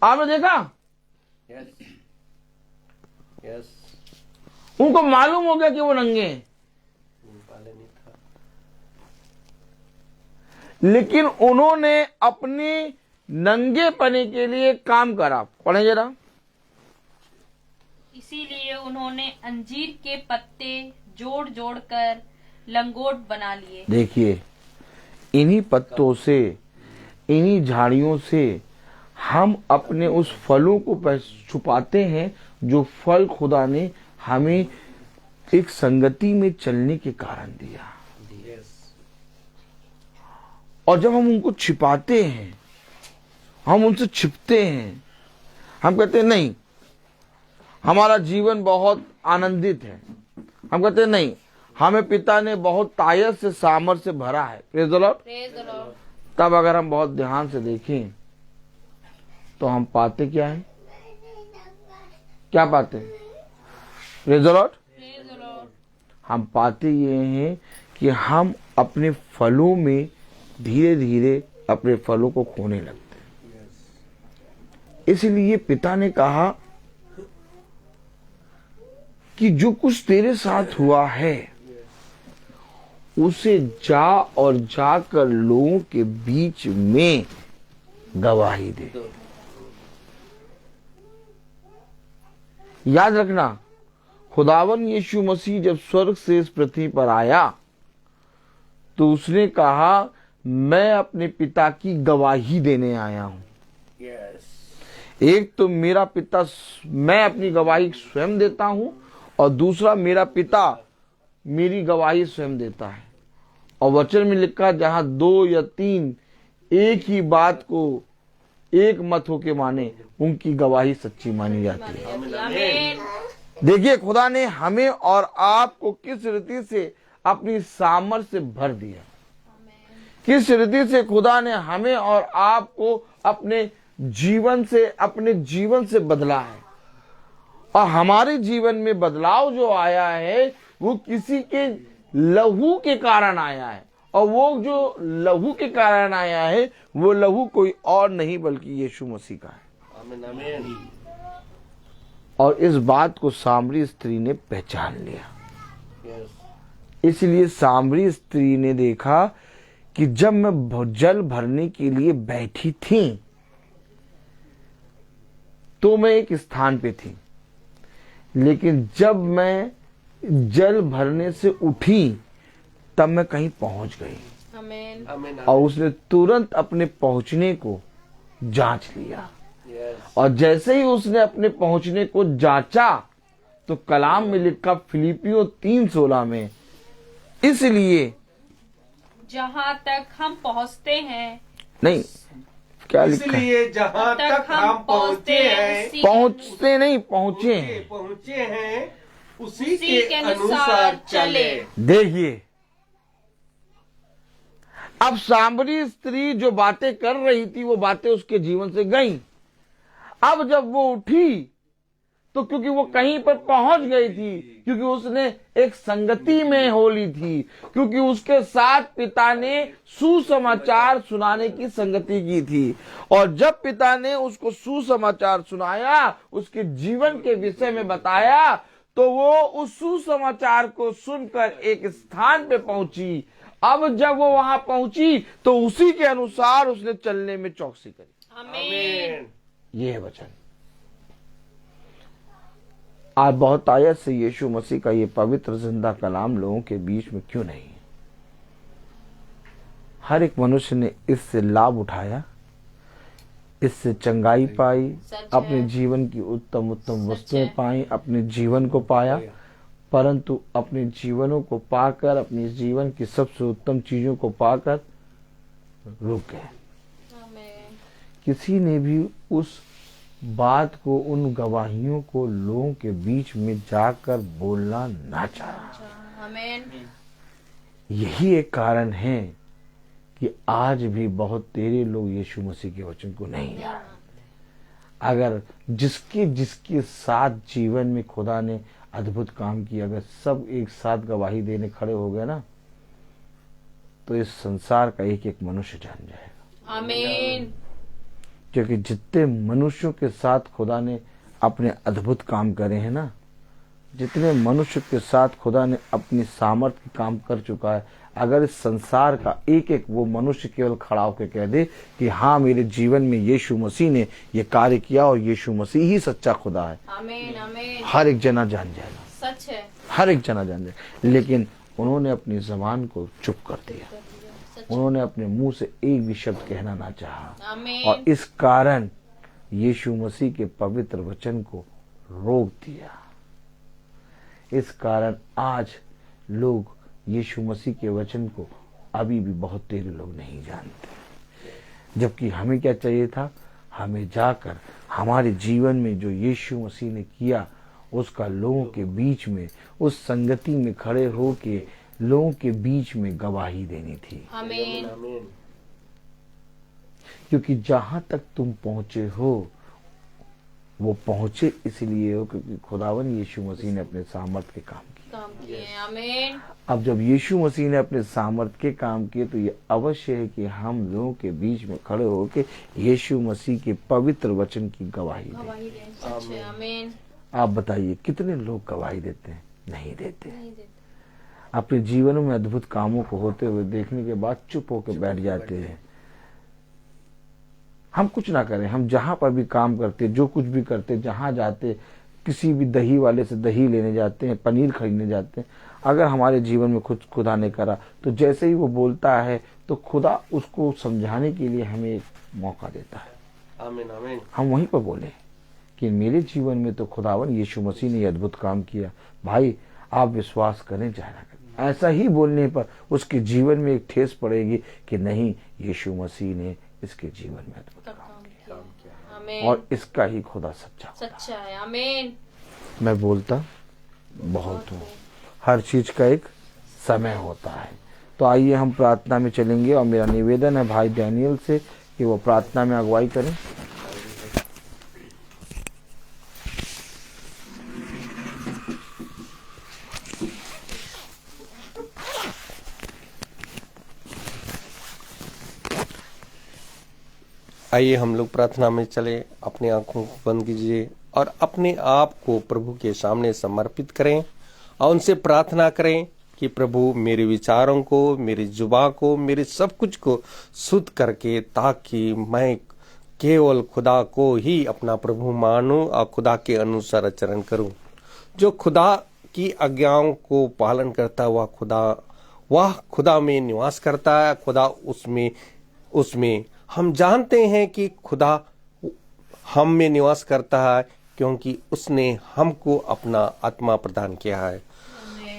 आपने देखा, यस यस, उनको मालूम हो गया कि वो नंगे हैं, पहले नहीं था। लेकिन उन्होंने अपने नंगे पने के लिए काम करा। पढ़े जरा। इसीलिए उन्होंने अंजीर के पत्ते जोड़ जोड़ कर लंगोट बना लिए। देखिए, इन्हीं पत्तों से, इन्हीं झाड़ियों से हम अपने उस फलों को छुपाते हैं जो फल खुदा ने हमें एक संगति में चलने के कारण दिया। और जब हम उनको छिपाते हैं, हम उनसे छिपते हैं, हम कहते हैं नहीं, हमारा जीवन बहुत आनंदित है, हम कहते हैं नहीं, हमें पिता ने बहुत ताकत से, सामर्थ्य से भरा है। Praise the Lord. Praise the Lord. तब अगर हम बहुत ध्यान से देखें तो हम पाते क्या है? क्या पाते हैं? Praise the Lord. Praise the Lord. हम पाते ये हैं कि हम अपने फलों में धीरे धीरे अपने फलों को खोने लगते हैं। इसलिए पिता ने कहा कि जो कुछ तेरे साथ हुआ है उसे जा और जाकर लोगों के बीच में गवाही दे। याद रखना, खुदावन यीशु मसीह जब स्वर्ग से इस पृथ्वी पर आया तो उसने कहा, मैं अपने पिता की गवाही देने आया हूं। एक तो मेरा पिता, मैं अपनी गवाही स्वयं देता हूं, और दूसरा मेरा पिता मेरी गवाही स्वयं देता है। और वचन में लिखा, जहां 2 या 3 एक ही बात को एक मत होके माने, उनकी गवाही सच्ची मानी जाती है। आमीन। देखिए, खुदा ने हमें और आपको किस रीति से अपनी सामर्थ्य से भर दिया, किस रीति से खुदा ने हमें और आपको अपने जीवन से बदला है। और हमारे जीवन में बदलाव जो आया है वो किसी के लहू के कारण आया है, और वो जो लहू के कारण आया है वो लहू कोई और नहीं बल्कि यीशु मसीह का है। आमीन आमीन। और इस बात को सामरी स्त्री ने पहचान लिया। यस। इसलिए सामरी स्त्री ने देखा कि जब मैं जल भरने के लिए बैठी थी तो मैं एक स्थान पे थी, लेकिन जब मैं जल भरने से उठी तब मैं कहीं पहुंच गई। आमीन। आमीन और उसने तुरंत अपने पहुंचने को जांच लिया, यस। और जैसे ही उसने अपने पहुंचने को जांचा तो कलाम में लिखा फिलिपियों 3:16 में, इसलिए जहाँ तक हम पहुँचते हैं, नहीं क्या लिखा है? इसलिए जहाँ तक हम पहुँचे हैं, उसी पहुंचते नहीं पहुंचे हैं। पहुँचे हैं उसी के के अनुसार अनुसार चले। देखिए, अब सामरी स्त्री जो बातें कर रही थी वो बातें उसके जीवन से गईं। अब जब वो उठी तो क्योंकि वो कहीं पर पहुंच गई थी, क्योंकि उसने एक संगति में हो ली थी, क्योंकि उसके साथ पिता ने सुसमाचार सुनाने की संगति की थी, और जब पिता ने उसको सुसमाचार सुनाया, उसके जीवन के विषय में बताया, तो वो उस सुसमाचार को सुनकर एक स्थान पे पहुंची। अब जब वो वहां पहुंची तो उसी के अनुसार उसने चलने में चौकसी करी। आमीन। ये है वचन। आज बहुत आयत से यीशु मसीह का ये पवित्र जिंदा कलाम लोगों के बीच में क्यों नहीं? हर एक मनुष्य ने इससे लाभ उठाया, इससे चंगाई पाई, सच है। अपने जीवन की उत्तम उत्तम वस्तुएं पाई, अपने जीवन को पाया, परंतु अपने जीवनों को पाकर, अपने जीवन की सबसे उत्तम चीजों को पाकर रुक गए। आमीन। किसी ने भी उस बात को, उन गवाहियों को लोगों के बीच में जाकर बोलना ना चाहा। आमीन। यही एक कारण है कि आज भी बहुत तेरे लोग यीशु मसीह के वचन को नहीं जानते। अगर जिसके साथ जीवन में खुदा ने अद्भुत काम किया, अगर सब एक साथ गवाही देने खड़े हो गए ना, तो इस संसार का एक एक मनुष्य जान जाएगा। आमीन। क्योंकि जितने मनुष्यों के साथ खुदा ने अपने अद्भुत काम करे हैं ना, जितने मनुष्य के साथ खुदा ने अपनी सामर्थ्य काम कर चुका है, अगर इस संसार का एक एक वो मनुष्य केवल खड़ा होकर कह दे कि हाँ, मेरे जीवन में यीशु मसीह ने ये कार्य किया और यीशु मसीह ही सच्चा खुदा है, आमीन। आमीन। हर एक जना जान जाएगा। सच है। हर एक जना जान जाएगा। लेकिन उन्होंने अपनी जबान को चुप कर दिया, उन्होंने अपने मुंह से एक भी शब्द कहना ना चाहा, आमीन। और इस कारण यीशु मसीह के पवित्र वचन को रोक दिया। इस कारण आज लोग यीशु मसीह के वचन को अभी भी बहुत तेरे लोग नहीं जानते, जबकि हमें क्या चाहिए था? हमें जाकर हमारे जीवन में जो यीशु मसीह ने किया उसका लोगों के बीच में, उस संगति में खड़े होके लोगों के बीच में गवाही देनी थी। आमीन। आमीन। क्योंकि जहां तक तुम पहुंचे हो वो पहुंचे इसलिए हो क्योंकि खुदावन यीशु मसीह ने अपने सामर्थ्य के काम किए। आमीन। अब जब यीशु मसीह ने अपने सामर्थ्य के काम किए तो ये अवश्य है कि हम लोगों के बीच में खड़े होकर यीशु मसीह के पवित्र वचन की गवाही दें। गवाही दें। सच है। आमीन। आप बताइए कितने लोग गवाही देते हैं? नहीं देते। नहीं देते। अपने जीवनों में अद्भुत कामों को होते हुए देखने के बाद चुप होकर बैठ जाते हैं। हम कुछ ना करें, हम जहां पर भी काम करते, जो कुछ भी करते, जहां जाते, किसी भी दही वाले से दही लेने जाते हैं, पनीर खरीदने जाते हैं, अगर हमारे जीवन में कुछ खुदा ने करा तो जैसे ही वो बोलता है तो खुदा उसको समझाने के लिए हमें एक मौका देता है। आमीन आमीन। हम वहीं पर बोले कि मेरे जीवन में तो खुदावन यीशु मसीह ने ये अद्भुत काम किया। भाई आप विश्वास करें चाहे ना करें, ऐसा ही बोलने पर उसके जीवन में एक ठेस पड़ेगी कि नहीं, यीशु मसीह ने इसके जीवन में अद्भुत काम किया आमीन। और इसका ही खुदा सच्चा। सच्चा है। आमीन। मैं बोलता बहुत हूँ, हर चीज का एक समय होता है। तो आइए हम प्रार्थना में चलेंगे और मेरा निवेदन है भाई डैनियल से कि वो प्रार्थना में अगुवाई करें। आइए हम लोग प्रार्थना में चले, अपनी आंखों को बंद कीजिए और अपने आप को प्रभु के सामने समर्पित करें और उनसे प्रार्थना करें कि प्रभु मेरे विचारों को, मेरी जुबान को, मेरे सब कुछ को शुद्ध करके, ताकि मैं केवल खुदा को ही अपना प्रभु मानूं और खुदा के अनुसार आचरण करूं। जो खुदा की आज्ञाओं को पालन करता हुआ वह खुदा में निवास करता है, खुदा उसमें हम जानते हैं कि खुदा हम में निवास करता है, क्योंकि उसने हमको अपना आत्मा प्रदान किया है।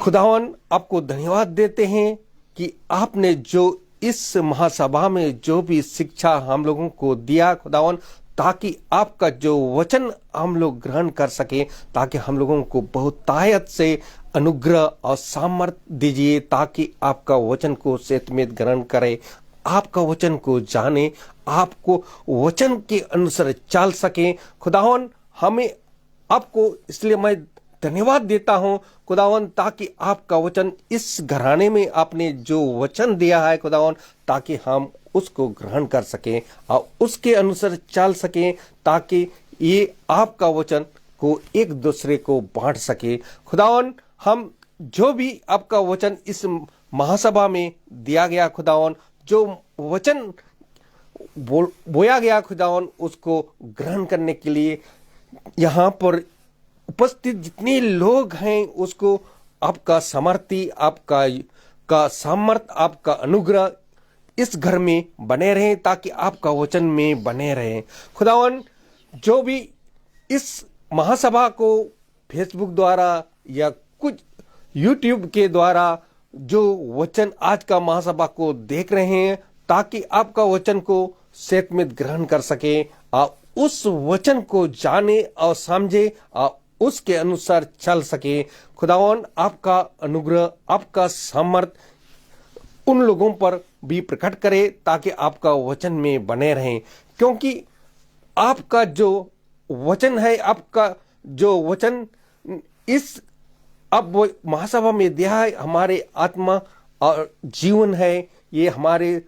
खुदावन आपको धन्यवाद देते हैं कि आपने जो इस महासभा में जो भी शिक्षा हम लोगों को दिया खुदावन, ताकि आपका जो वचन हम लोग ग्रहण कर सके, ताकि हम लोगों को बहुत ताकत से अनुग्रह और सामर्थ्य दीजिए, ताकि आपका वचन को सेतमेत ग्रहण करे, आपका वचन को जाने, आपको वचन के अनुसार चल सके। खुदावन हमें आपको इसलिए मैं धन्यवाद देता हूं खुदावन, ताकि आपका वचन इस घराने में आपने जो वचन दिया है खुदावन, ताकि हम उसको ग्रहण कर सकें और उसके अनुसार चल सकें, ताकि ये आपका वचन को एक दूसरे को बांट सके। खुदावन हम जो भी आपका वचन इस महासभा में दिया गया खुदावन, जो वचन बोया गया खुदावन, उसको ग्रहण करने के लिए यहाँ पर उपस्थित जितने लोग हैं उसको आपका समर्थी, आपका सामर्थ, आपका अनुग्रह इस घर में बने रहें, ताकि आपका वचन में बने रहें। खुदावन जो भी इस महासभा को फेसबुक द्वारा या कुछ यूट्यूब के द्वारा जो वचन आज का महासभा को देख रहे हैं, ताकि आपका वचन को सेतमेत ग्रहण कर सके और उस वचन को जाने और समझे और उसके अनुसार चल सके। खुदावन आपका अनुग्रह, आपका सामर्थ उन लोगों पर भी प्रकट करे, ताकि आपका वचन में बने रहें, क्योंकि आपका जो वचन है, आपका जो वचन इस अब वो महासभा में दिया है, हमारे आत्मा और जीवन है। ये हमारे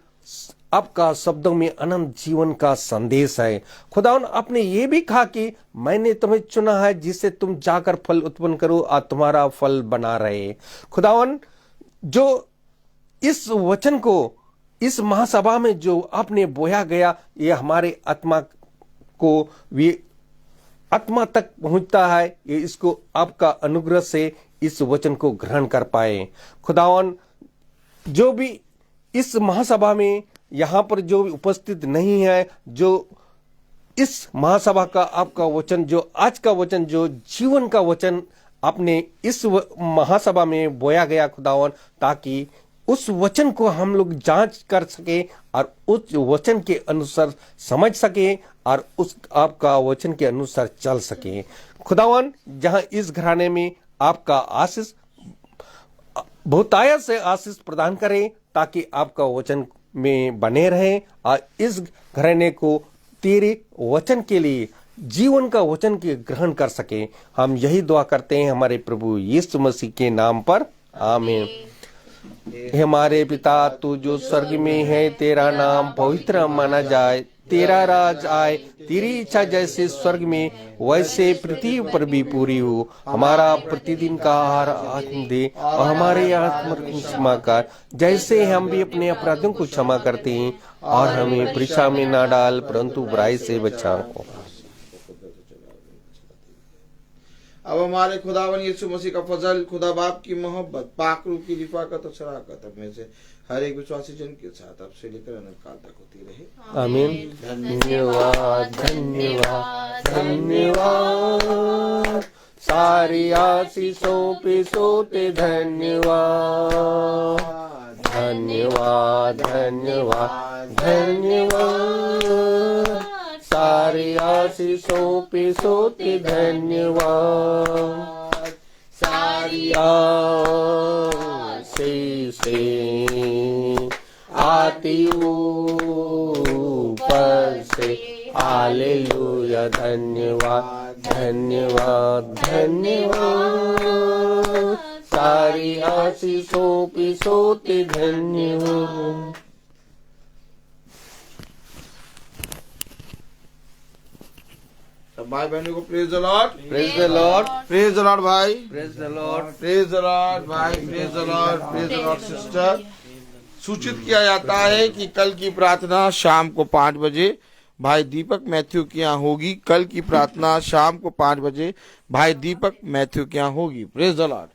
आपका शब्दों में अनंत जीवन का संदेश है। खुदावन आपने ये भी कहा कि मैंने तुम्हें चुना है जिससे तुम जाकर फल उत्पन्न करो और तुम्हारा फल बना रहे। खुदावन जो इस वचन को इस महासभा में जो आपने बोया गया, ये हमारे आत्मा को भी आत्मा तक पहुंचता है। ये इसको आपका अनुग्रह से इस वचन को ग्रहण कर पाए। खुदावन जो भी इस महासभा में यहाँ पर जो भी उपस्थित नहीं है, जो इस महासभा का आपका वचन, जो आज का वचन, जो जीवन का वचन आपने इस महासभा में बोया गया खुदावन, ताकि उस वचन को हम लोग जांच कर सके और उस वचन के अनुसार समझ सके और उस आपका वचन के अनुसार चल सके। खुदावन जहां इस घराने में आपका आशीष बहुतायत से आशीष प्रदान करे, ताकि आपका वचन में बने रहे और इस घराने को तेरे वचन के लिए, जीवन का वचन के ग्रहण कर सके। हम यही दुआ करते हैं हमारे प्रभु यीशु मसीह के नाम पर, आमीन। हे हमारे पिता, तू जो स्वर्ग में है, तेरा नाम पवित्र माना जाए, तेरा राज आए, तेरी इच्छा जैसे स्वर्ग में वैसे पृथ्वी पर भी पूरी हो। हमारा प्रतिदिन का आहार आज दे और हमारे आत्मा को क्षमा कर, जैसे हम भी अपने अपराधों को क्षमा करते हैं, और हमें परीक्षा में ना डाल, परंतु बुराई से बचा। अब हमारे खुदावन यीशु मसीह का फजल, खुदा बाप की मोहब्बत, पाक रूह की रिफाकत और शराकत अब में से हर एक विश्वासी जन के साथ अब से लेकर अनंत काल तक होती रहे, आमीन। धन्यवाद धन्यवाद धन्यवाद, सारी आशीषों पे सोते धन्यवाद धन्यवाद धन्यवाद धन्यवाद, सारी आशीषों पे सोते धन्यवाद, सारी आशीषें आती ऊपर से, हालेलुया। धन्यवाद धन्यवाद धन्यवाद, सारी आशीषों पे सोते धन्यवाद। सब भाई बहनों को praise the Lord, praise the Lord, praise the Lord भाई, praise the Lord, praise the Lord भाई, praise the Lord, praise the Lord sister. सूचित किया जाता है कि कल की प्रार्थना शाम को 5 बजे भाई दीपक मैथ्यू के यहाँ होगी। कल की प्रार्थना शाम को 5 बजे भाई दीपक मैथ्यू के यहाँ होगी। Praise the Lord.